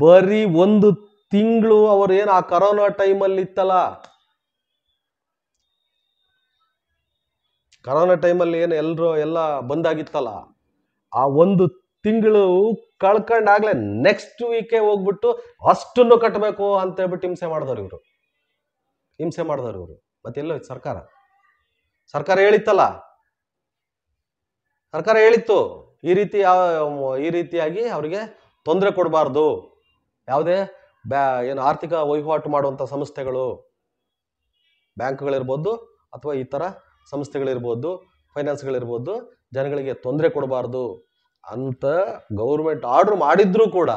[SPEAKER 2] ಬರೀ ಒಂದು ತಿಂಗಳು ಅವರು ಏನು ಆ ಕರೋನಾ ಟೈಮಲ್ಲಿ ಇತ್ತಲ್ಲ, ಕರೋನಾ ಟೈಮಲ್ಲಿ ಏನು ಎಲ್ಲ ಬಂದಾಗಿತ್ತಲ್ಲ, ಆ ಒಂದು ತಿಂಗಳು ಕಳ್ಕೊಂಡಾಗ್ಲೇ ನೆಕ್ಸ್ಟ್ ವೀಕೆ ಹೋಗ್ಬಿಟ್ಟು ಅಷ್ಟನ್ನು ಕಟ್ಟಬೇಕು ಅಂತ ಹೇಳ್ಬಿಟ್ಟು ಹಿಂಸೆ ಮಾಡಿದವ್ರು ಇವರು. ಮತ್ತೆಲ್ಲೋ ಸರ್ಕಾರ ಹೇಳಿತ್ತಲ್ಲ, ಸರ್ಕಾರ ಹೇಳಿತ್ತು ಈ ರೀತಿಯಾಗಿ ಅವರಿಗೆ ತೊಂದರೆ ಕೊಡಬಾರ್ದು. ಯಾವುದೇ ಏನು ಆರ್ಥಿಕ ವಹಿವಾಟು ಮಾಡುವಂಥ ಸಂಸ್ಥೆಗಳು, ಬ್ಯಾಂಕ್ಗಳಿರ್ಬೋದು ಅಥವಾ ಈ ಥರ ಸಂಸ್ಥೆಗಳಿರ್ಬೋದು, ಫೈನಾನ್ಸ್ಗಳಿರ್ಬೋದು, ಜನಗಳಿಗೆ ತೊಂದರೆ ಕೊಡಬಾರ್ದು ಅಂತ ಗೌರ್ಮೆಂಟ್ ಆರ್ಡರ್ ಮಾಡಿದ್ರು ಕೂಡ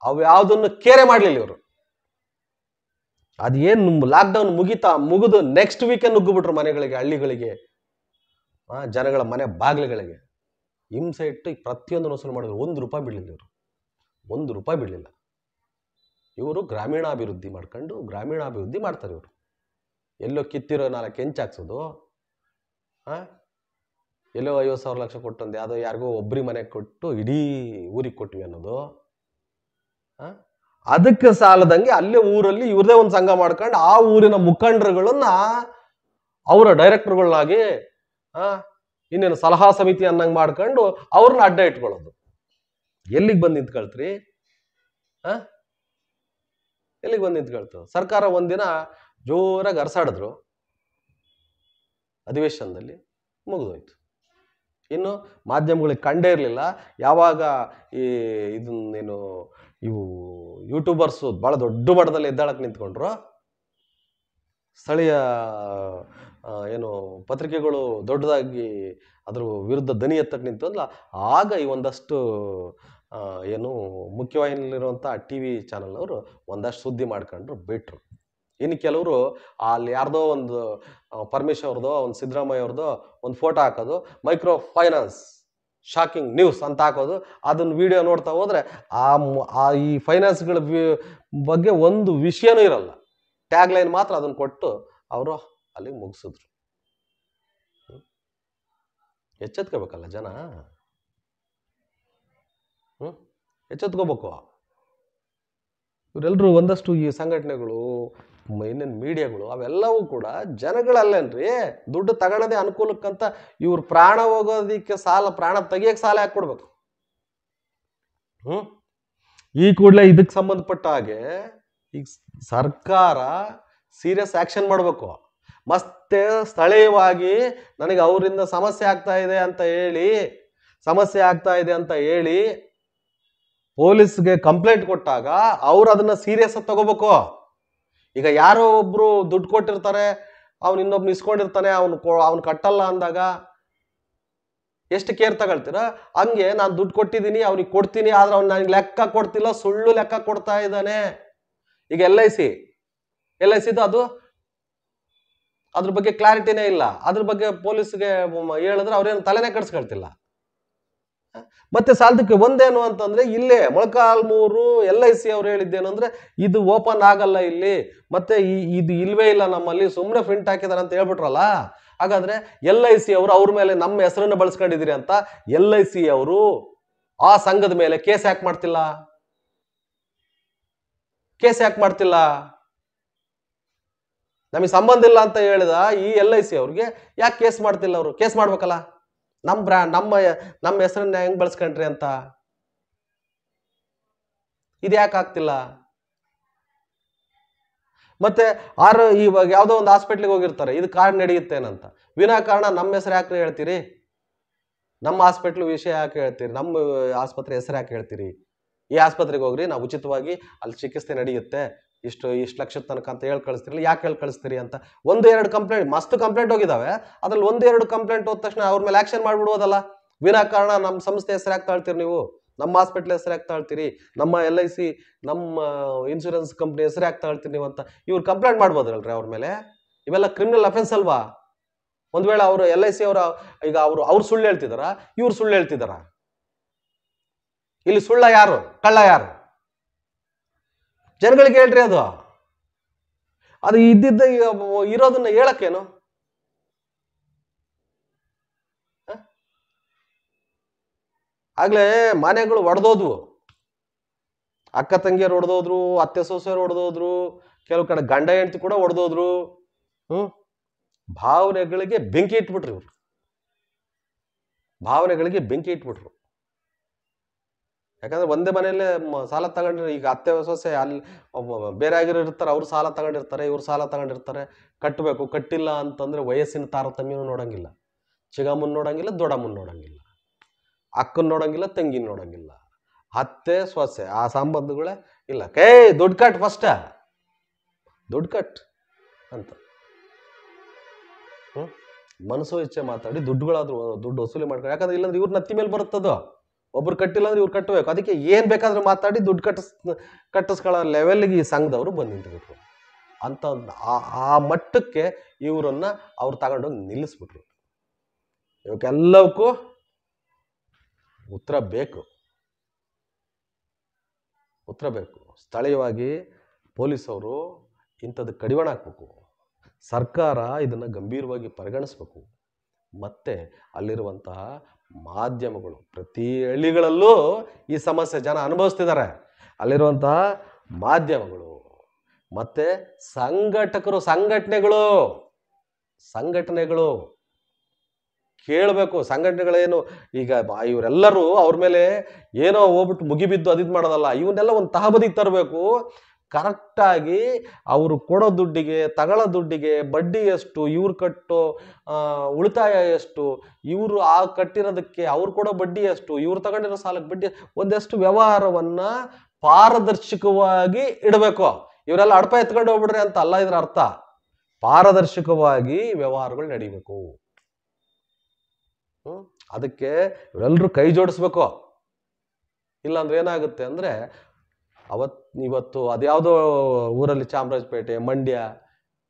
[SPEAKER 2] ಅವು ಯಾವುದನ್ನು ಕೇರೆ ಮಾಡಲಿಲ್ಲ ಇವರು. ಅದೇನು ಲಾಕ್ಡೌನ್ ಮುಗಿದು ನೆಕ್ಸ್ಟ್ ವೀಕೆ ನುಗ್ಗುಬಿಟ್ರು ಮನೆಗಳಿಗೆ, ಹಳ್ಳಿಗಳಿಗೆ, ಜನಗಳ ಮನೆ ಬಾಗಿಲುಗಳಿಗೆ ಹಿಂಸೆ ಇಟ್ಟು ಪ್ರತಿಯೊಂದು ವಸೂಲು ಮಾಡಿದ್ರು. ₹1 ಬಿಡಲಿಲ್ಲ. ಇವರು ಗ್ರಾಮೀಣಾಭಿವೃದ್ಧಿ ಮಾಡ್ತಾರೆ. ಇವರು ಎಲ್ಲೋ ಕಿತ್ತಿರೋ 4 ಹೆಂಚು ಹಾಕ್ಸೋದು, ಎಲ್ಲೋ 50,000 ಲಕ್ಷ ಕೊಟ್ಟೊಂದು ಯಾವುದೋ ಯಾರಿಗೋ ಒಬ್ಬರಿ ಮನೆಗೆ ಕೊಟ್ಟು ಇಡೀ ಊರಿಗೆ ಕೊಟ್ವಿ ಅನ್ನೋದು. ಅದಕ್ಕೆ ಸಾಲದಂಗೆ ಅಲ್ಲೇ ಊರಲ್ಲಿ ಇವ್ರದೇ ಒಂದು ಸಂಘ ಮಾಡ್ಕೊಂಡು ಆ ಊರಿನ ಮುಖಂಡರುಗಳನ್ನ ಅವರ ಡೈರೆಕ್ಟರ್ಗಳನ್ನಾಗಿ ಇನ್ನೇನು ಸಲಹಾ ಸಮಿತಿ ಅನ್ನಂಗೆ ಮಾಡ್ಕೊಂಡು ಅವ್ರನ್ನ ಅಡ್ಡ ಇಟ್ಕೊಳ್ಳೋದು. ಎಲ್ಲಿಗೆ ಬಂದು ನಿಂತ್ಕೊಳ್ತ್ರಿ? ಎಲ್ಲಿಗೆ ಬಂದು ನಿಂತ್ಕೊಳ್ತು? ಸರ್ಕಾರ ಒಂದಿನ ಜೋರಾಗಿ ಅರಸಾಡಿದ್ರು, ಅಧಿವೇಶನದಲ್ಲಿ ಮುಗಿದೋಯ್ತು. ಇನ್ನು ಮಾಧ್ಯಮಗಳಿಗೆ ಕಂಡೇ ಇರಲಿಲ್ಲ. ಯಾವಾಗ ಇದನ್ನೇನು ಇವು ಯೂಟ್ಯೂಬರ್ಸು ಭಾಳ ದೊಡ್ಡ ಮಟ್ಟದಲ್ಲಿ ಎದ್ದಾಳಕ್ಕೆ ನಿಂತ್ಕೊಂಡ್ರು, ಸ್ಥಳೀಯ ಏನು ಪತ್ರಿಕೆಗಳು ದೊಡ್ಡದಾಗಿ ಅದ್ರ ವಿರುದ್ಧ ದನಿ ಎತ್ತಕ್ಕೆ ನಿಂತಲ್ಲ, ಆಗ ಈ ಒಂದಷ್ಟು ಏನು ಮುಖ್ಯವಾಹಿನಿಯಲ್ಲಿರುವಂಥ TV ಚಾನಲ್ನವರು ಒಂದಷ್ಟು ಸುದ್ದಿ ಮಾಡ್ಕೊಂಡ್ರು, ಬಿಟ್ರು. ಇನ್ನು ಕೆಲವರು ಅಲ್ಲಿ ಯಾರ್ದೋ ಒಂದು ಪರಮೇಶ್ ಅವ್ರದೋ, ಒಂದು ಸಿದ್ದರಾಮಯ್ಯ ಅವ್ರದೋ ಒಂದು ಫೋಟೋ ಹಾಕೋದು, ಮೈಕ್ರೋ ಫೈನಾನ್ಸ್ ಶಾಕಿಂಗ್ ನ್ಯೂಸ್ ಅಂತ ಹಾಕೋದು, ಅದನ್ನ ವಿಡಿಯೋ ನೋಡ್ತಾ ಹೋದ್ರೆ ಈ ಫೈನಾನ್ಸ್ಗಳ ಬಗ್ಗೆ ಒಂದು ವಿಷಯನೂ ಇರಲ್ಲ, ಟ್ಯಾಗ್ ಲೈನ್ ಮಾತ್ರ ಅದನ್ನು ಕೊಟ್ಟು ಅವರು ಅಲ್ಲಿಗೆ ಮುಗಿಸಿದ್ರು. ಎಚ್ಚೆತ್ಕೋಬೇಕಲ್ಲ ಜನ, ಎಚ್ಚೆತ್ಕೋಬೇಕು. ಇವರೆಲ್ಲರೂ ಒಂದಷ್ಟು ಈ ಸಂಘಟನೆಗಳು ಇನ್ನೇನು ಮೀಡಿಯಾಗಳು ಅವೆಲ್ಲವೂ ಕೂಡ ಜನಗಳಲ್ಲೇನ್ರಿ ದುಡ್ಡು ತಗೊಳ್ಳೋದೇ ಅನುಕೂಲಕ್ಕಂತ ಇವ್ರು ಪ್ರಾಣ ಹೋಗೋದಿಕ್ಕೆ ಸಾಲ, ಪ್ರಾಣ ತೆಗಿಯಕ್ಕೆ ಸಾಲ ಯಾಕೆ ಕೊಡ್ಬೇಕು? ಈ ಕೂಡಲೇ ಇದಕ್ಕೆ ಸಂಬಂಧಪಟ್ಟ ಹಾಗೆ ಈಗ ಸರ್ಕಾರ ಸೀರಿಯಸ್ ಆಕ್ಷನ್ ಮಾಡಬೇಕು. ಮತ್ತೆ ಸ್ಥಳೀಯವಾಗಿ ನನಗೆ ಅವರಿಂದ ಸಮಸ್ಯೆ ಆಗ್ತಾ ಇದೆ ಅಂತ ಹೇಳಿ ಪೊಲೀಸ್ಗೆ ಕಂಪ್ಲೇಂಟ್ ಕೊಟ್ಟಾಗ ಅವ್ರು ಅದನ್ನ ಸೀರಿಯಸ್ ಆಗಿ ತಗೋಬೇಕು. ಈಗ ಯಾರೋ ಒಬ್ರು ದುಡ್ಡು ಕೊಟ್ಟಿರ್ತಾರೆ, ಅವ್ನು ಇನ್ನೊಬ್ನು ಇಸ್ಕೊಂಡಿರ್ತಾನೆ, ಅವ್ನು ಕಟ್ಟಲ್ಲ ಅಂದಾಗ ಎಷ್ಟು ಕೇರ್ ತಗೊಳ್ತೀರ? ಹಂಗೆ ನಾನು ದುಡ್ಡು ಕೊಟ್ಟಿದ್ದೀನಿ, ಅವ್ನಿಗೆ ಕೊಡ್ತೀನಿ, ಆದ್ರೆ ಅವ್ನು ನನಗೆ ಲೆಕ್ಕ ಕೊಡ್ತಿಲ್ಲ, ಸುಳ್ಳು ಲೆಕ್ಕ ಕೊಡ್ತಾ ಇದ್ದಾನೆ. ಈಗ LICದು ಅದು ಅದ್ರ ಬಗ್ಗೆ ಕ್ಲಾರಿಟಿನೇ ಇಲ್ಲ. ಅದ್ರ ಬಗ್ಗೆ ಪೊಲೀಸ್ಗೆ ಹೇಳಿದ್ರೆ ಅವ್ರೇನು ತಲೆನೇ ಕೆಡಿಸ್ಕೊಳ್ತಿಲ್ಲ. ಮತ್ತೆ ಸಾಲದಕ್ಕೆ ಒಂದೇನು ಅಂತಂದ್ರೆ, ಇಲ್ಲೇ ಮೊಳಕಾಲ್ಮೂರು LIC ಅವ್ರು ಹೇಳಿದ್ದೇನು ಅಂದ್ರೆ, ಇದು ಓಪನ್ ಆಗಲ್ಲ ಇಲ್ಲಿ, ಮತ್ತೆ ಇದು ಇಲ್ವೇ ಇಲ್ಲ ನಮ್ಮಲ್ಲಿ, ಸುಮ್ಮನೆ ಪ್ರಿಂಟ್ ಹಾಕಿದಾರೆ ಅಂತ ಹೇಳ್ಬಿಟ್ರಲ್ಲ. ಹಾಗಾದ್ರೆ LIC ಅವರು ಅವ್ರ ಮೇಲೆ ನಮ್ಮ ಹೆಸರನ್ನ ಬಳಸ್ಕೊಂಡಿದ್ದೀರಿ ಅಂತ LIC ಅವರು ಆ ಸಂಘದ ಮೇಲೆ ಕೇಸ್ ಯಾಕೆ ಮಾಡ್ತಿಲ್ಲ? ನಮಗೆ ಸಂಬಂಧ ಇಲ್ಲ ಅಂತ ಹೇಳಿದ ಈ LIC ಅವ್ರಿಗೆ ಯಾಕೆ ಕೇಸ್ ಮಾಡ್ತಿಲ್ಲ? ಅವರು ಕೇಸ್ ಮಾಡ್ಬೇಕಲ್ಲ, ನಮ್ಮ ಹೆಸರನ್ನ ಹೆಂಗ್ ಬಳಸ್ಕೊಂಡ್ರಿ ಅಂತ. ಇದು ಯಾಕೆ ಆಗ್ತಿಲ್ಲ? ಮತ್ತೆ ಇವಾಗ ಯಾವುದೋ ಒಂದು ಹಾಸ್ಪಿಟ್ಲಿಗೆ ಹೋಗಿರ್ತಾರೆ, ಇದು ಕಾರ್ಡ್ ನಡೆಯುತ್ತೇನಂತ. ವಿನಾಕಾರಣ ನಮ್ಮ ಹೆಸರು ಯಾಕೆ ಹೇಳ್ತೀರಿ? ನಮ್ಮ ಹಾಸ್ಪಿಟ್ಲ್ ವಿಷಯ ಯಾಕೆ ಹೇಳ್ತೀರಿ? ನಮ್ಮ ಆಸ್ಪತ್ರೆ ಹೆಸರು ಯಾಕೆ ಹೇಳ್ತೀರಿ? ಈ ಆಸ್ಪತ್ರೆಗೆ ಹೋಗ್ರಿ, ನಾವು ಉಚಿತವಾಗಿ ಅಲ್ಲಿ ಚಿಕಿತ್ಸೆ ನಡೆಯುತ್ತೆ, ಇಷ್ಟು ಲಕ್ಷದ ತನಕ ಅಂತ ಹೇಳಿ ಕಳಿಸ್ತಿರಲ್ಲ, ಯಾಕೆ ಹೇಳಿ ಕಳಿಸ್ತೀರಿ ಅಂತ. 1-2 ಕಂಪ್ಲೇಂಟ್, ಮಸ್ತ್ ಕಂಪ್ಲೇಂಟ್ ಹೋಗಿದಾವೆ. ಅದ್ರಲ್ಲಿ 1-2 ಕಂಪ್ಲೇಂಟ್ ಹೋದ ತಕ್ಷಣ ಅವ್ರ ಮೇಲೆ ಆಕ್ಷನ್ ಮಾಡ್ಬಿಡ್ಬೋದಲ್ಲ. ವಿನಾಕಾರಣ ನಮ್ಮ ಸಂಸ್ಥೆ ಹೆಸರು ಯಾಕೆ ತಾಳ್ತೀರಿ ನೀವು? ನಮ್ಮ ಹಾಸ್ಪಿಟ್ಲ್ ಹೆಸರು ಯಾಕೆ ತಾಳ್ತೀರಿ? ನಮ್ಮ LIC, ನಮ್ಮ ಇನ್ಶೂರೆನ್ಸ್ ಕಂಪ್ನಿ ಹೆಸರು ಯಾಕೆ ತಾಳ್ತೀರಿ ನೀವು ಅಂತ ಇವ್ರು ಕಂಪ್ಲೇಂಟ್ ಮಾಡ್ಬೋದಲ್ರಿ ಅವ್ರ ಮೇಲೆ. ಇವೆಲ್ಲ ಕ್ರಿಮಿನಲ್ ಅಫೆನ್ಸ್ ಅಲ್ವಾ? ಒಂದ್ ವೇಳೆ ಅವರು LIC ಅವರ ಈಗ ಅವ್ರು ಸುಳ್ಳು ಹೇಳ್ತಿದಾರ, ಇವ್ರು ಸುಳ್ಳು ಹೇಳ್ತಿದಾರ? ಇಲ್ಲಿ ಸುಳ್ಳ ಯಾರು, ಕಳ್ಳ ಯಾರು? ಜನಗಳಿಗೆ ಹೇಳ್ರಿ. ಅದು ಇದ್ದಿದ್ದ ಇರೋದನ್ನ ಹೇಳಕ್ಕೇನು? ಆಗ್ಲೇ ಮನೆಗಳು ಒಡೆದೋದ್ವು, ಅಕ್ಕ ತಂಗಿಯರು ಒಡೆದೋದ್ರು, ಅತ್ತೆ ಸೊಸೆಯರು ಒಡೆದೋದ್ರು, ಕೆಲವು ಕಡೆ ಗಂಡ ಹೆಂಡತಿ ಕೂಡ ಒಡೆದೋದ್ರು. ಭಾವನೆಗಳಿಗೆ ಬೆಂಕಿ ಇಟ್ಬಿಟ್ರು ಇವ್ರು. ಯಾಕಂದ್ರೆ ಒಂದೇ ಮನೆಯಲ್ಲೇ ಸಾಲ ತಗೊಂಡಿರ್ತಾರೆ. ಈಗ ಅತ್ತೆ ಸೊಸೆ ಅಲ್ಲಿ ಬೇರೆ ಆಗಿರ್ತಾರೆ, ಅವ್ರು ಸಾಲ ತಗೊಂಡಿರ್ತಾರೆ, ಇವ್ರು ಸಾಲ ತಗೊಂಡಿರ್ತಾರೆ, ಕಟ್ಟಬೇಕು. ಕಟ್ಟಿಲ್ಲ ಅಂತಂದ್ರೆ ವಯಸ್ಸಿನ ತಾರತಮ್ಯನೂ ನೋಡಂಗಿಲ್ಲ, ಚಿಗಮ್ಮನ್ ನೋಡಂಗಿಲ್ಲ, ದೊಡ್ಡಮ್ಮನ್ ನೋಡಂಗಿಲ್ಲ, ಅಕ್ಕನ್ ನೋಡಂಗಿಲ್ಲ, ತಂಗಿನ ನೋಡಂಗಿಲ್ಲ, ಅತ್ತೆ ಸೊಸೆ ಆ ಸಂಬಂಧಗಳೇ ಇಲ್ಲ. ದುಡ್ಡು ಕಟ್, ಫಸ್ಟ್ ದುಡ್ಡು ಕಟ್ ಅಂತ ಮನಸ್ಸು ಇಚ್ಛೆ ಮಾತಾಡಿ ದುಡ್ಡು ವಸೂಲಿ ಮಾಡ್ಕೊಂಡು. ಯಾಕಂದ್ರೆ ಇಲ್ಲಾಂದ್ರೆ ಇವ್ರ ನತ್ತಿ ಮೇಲೆ ಬರುತ್ತದು. ಒಬ್ರು ಕಟ್ಟಿಲ್ಲ ಅಂದ್ರೆ ಇವ್ರು ಕಟ್ಟಬೇಕು. ಅದಕ್ಕೆ ಏನ್ ಬೇಕಾದ್ರೂ ಮಾತಾಡಿ ದುಡ್ಡು ಕಟ್ಟಿಸ್ಕೊಳ್ಳೋ ಲೆವೆಲ್ಗೆ ಈ ಸಂಘದವರು ಬಂದು ನಿಂತುಬಿಟ್ರು ಅಂತ. ಆ ಮಟ್ಟಕ್ಕೆ ಇವರನ್ನ ಅವ್ರು ತಗೊಂಡೋಗಿ ನಿಲ್ಲಿಸ್ಬಿಟ್ರು. ಇವಕ್ಕೆಲ್ಲವಕ್ಕೂ ಉತ್ತರ ಬೇಕು. ಸ್ಥಳೀಯವಾಗಿ ಪೊಲೀಸವರು ಇಂಥದ್ದು ಕಡಿವಾಣ ಹಾಕ್ಬೇಕು. ಸರ್ಕಾರ ಇದನ್ನು ಗಂಭೀರವಾಗಿ ಪರಿಗಣಿಸ್ಬೇಕು. ಮತ್ತೆ ಅಲ್ಲಿರುವಂತಹ ಮಾಧ್ಯಮಗಳು, ಪ್ರತಿ ಹಳ್ಳಿಗಳಲ್ಲೂ ಈ ಸಮಸ್ಯೆ ಜನ ಅನುಭವಿಸ್ತಿದ್ದಾರೆ. ಅಲ್ಲಿರುವಂತಹ ಮಾಧ್ಯಮಗಳು ಮತ್ತೆ ಸಂಘಟನೆಗಳು ಕೇಳಬೇಕು. ಸಂಘಟನೆಗಳೇನು ಈಗ ಇವರೆಲ್ಲರೂ ಅವ್ರ ಮೇಲೆ ಏನೋ ಹೋಗ್ಬಿಟ್ಟು ಮುಗಿಬಿದ್ದು ಅದಿದ್ ಮಾಡೋದಲ್ಲ. ಇವನ್ನೆಲ್ಲ ಒಂದು ತಹಬದಿಗೆ ತರಬೇಕು. ಕರೆಕ್ಟಾಗಿ ಅವರು ಕೊಡೋ ದುಡ್ಡಿಗೆ, ತಗೊಳ್ಳೋ ದುಡ್ಡಿಗೆ ಬಡ್ಡಿ ಎಷ್ಟು, ಇವ್ರು ಕಟ್ಟೋ ಉಳಿತಾಯ ಎಷ್ಟು, ಇವರು ಆ ಕಟ್ಟಿರೋದಕ್ಕೆ ಅವ್ರು ಕೊಡೋ ಬಡ್ಡಿ ಎಷ್ಟು, ಇವ್ರು ತಗೊಂಡಿರೋ ಸಾಲಕ್ಕೆ ಬಡ್ಡಿ, ಒಂದಷ್ಟು ವ್ಯವಹಾರವನ್ನ ಪಾರದರ್ಶಕವಾಗಿ ಇಡಬೇಕು. ಇವರೆಲ್ಲ ಅಡಪ ಎತ್ಕೊಂಡು ಹೋಗ್ಬಿಡ್ರಿ ಅಂತ ಅಲ್ಲ ಇದ್ರ ಅರ್ಥ. ಪಾರದರ್ಶಕವಾಗಿ ವ್ಯವಹಾರಗಳು ನಡಿಬೇಕು. ಅದಕ್ಕೆ ಇವರೆಲ್ಲರೂ ಕೈ ಜೋಡಿಸ್ಬೇಕು. ಇಲ್ಲಾಂದ್ರೆ ಏನಾಗುತ್ತೆ ಅಂದ್ರೆ ಇವತ್ತು ಅದ್ಯಾವುದೋ ಊರಲ್ಲಿ ಚಾಮರಾಜಪೇಟೆ, ಮಂಡ್ಯ,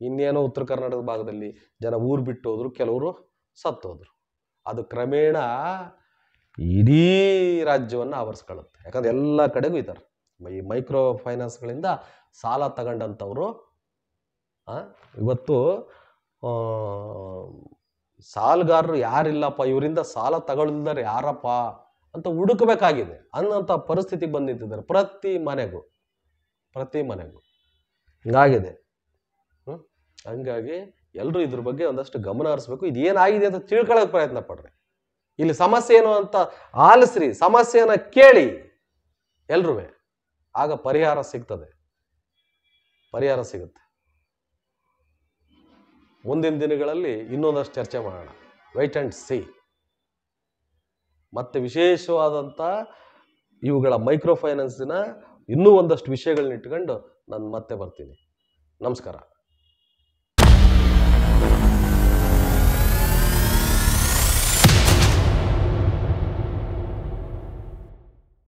[SPEAKER 2] ಇನ್ನೇನೋ ಉತ್ತರ ಕರ್ನಾಟಕದ ಭಾಗದಲ್ಲಿ ಜನ ಊರು ಬಿಟ್ಟು ಹೋದ್ರು, ಕೆಲವರು ಸತ್ತೋದ್ರು. ಅದು ಕ್ರಮೇಣ ಇಡೀ ರಾಜ್ಯವನ್ನು ಆವರಿಸ್ಕೊಳ್ಳುತ್ತೆ. ಯಾಕಂದ್ರೆ ಎಲ್ಲ ಕಡೆಗೂ ಇದ್ದಾರೆ ಈ ಮೈಕ್ರೋ ಫೈನಾನ್ಸ್ಗಳಿಂದ ಸಾಲ ತಗೊಂಡಂಥವ್ರು. ಇವತ್ತು ಸಾಲಗಾರರು ಯಾರಿಲ್ಲಪ್ಪ, ಇವರಿಂದ ಸಾಲ ತಗೊಳ್ದಿದ್ದಾರೆ ಯಾರಪ್ಪ ಅಂತ ಹುಡುಕಬೇಕಾಗಿದೆ ಅನ್ನೋಂಥ ಪರಿಸ್ಥಿತಿ ಬಂದು ನಿಂತಿದ್ದಾರೆ ಪ್ರತಿ ಮನೆಗೂ ಹಿಂಗಾಗಿದೆ. ಹಂಗಾಗಿ ಎಲ್ಲರೂ ಇದ್ರ ಬಗ್ಗೆ ಒಂದಷ್ಟು ಗಮನ ಹರಿಸ್ಬೇಕು. ಇದು ಏನಾಗಿದೆ ಅಂತ ತಿಳ್ಕೊಳ್ಳೋಕೆ ಪ್ರಯತ್ನ ಪಡ್ರಿ. ಇಲ್ಲಿ ಸಮಸ್ಯೆ ಏನು ಅಂತ ಆಲಿಸ್ರಿ, ಸಮಸ್ಯೆನ ಕೇಳಿ ಎಲ್ರೂ, ಆಗ ಪರಿಹಾರ ಸಿಗ್ತದೆ, ಪರಿಹಾರ ಸಿಗುತ್ತೆ. ಮುಂದಿನ ದಿನಗಳಲ್ಲಿ ಇನ್ನೊಂದಷ್ಟು ಚರ್ಚೆ ಮಾಡೋಣ. White and C. ಮತ್ತೆ ವಿಶೇಷವಾದಂಥ ಇವುಗಳ ಮೈಕ್ರೋ ಫೈನಾನ್ಸಿನ ಇನ್ನೂ ಒಂದಷ್ಟು ವಿಷಯಗಳನ್ನ ಇಟ್ಕೊಂಡು ನಾನು ಮತ್ತೆ ಬರ್ತೀನಿ. ನಮಸ್ಕಾರ.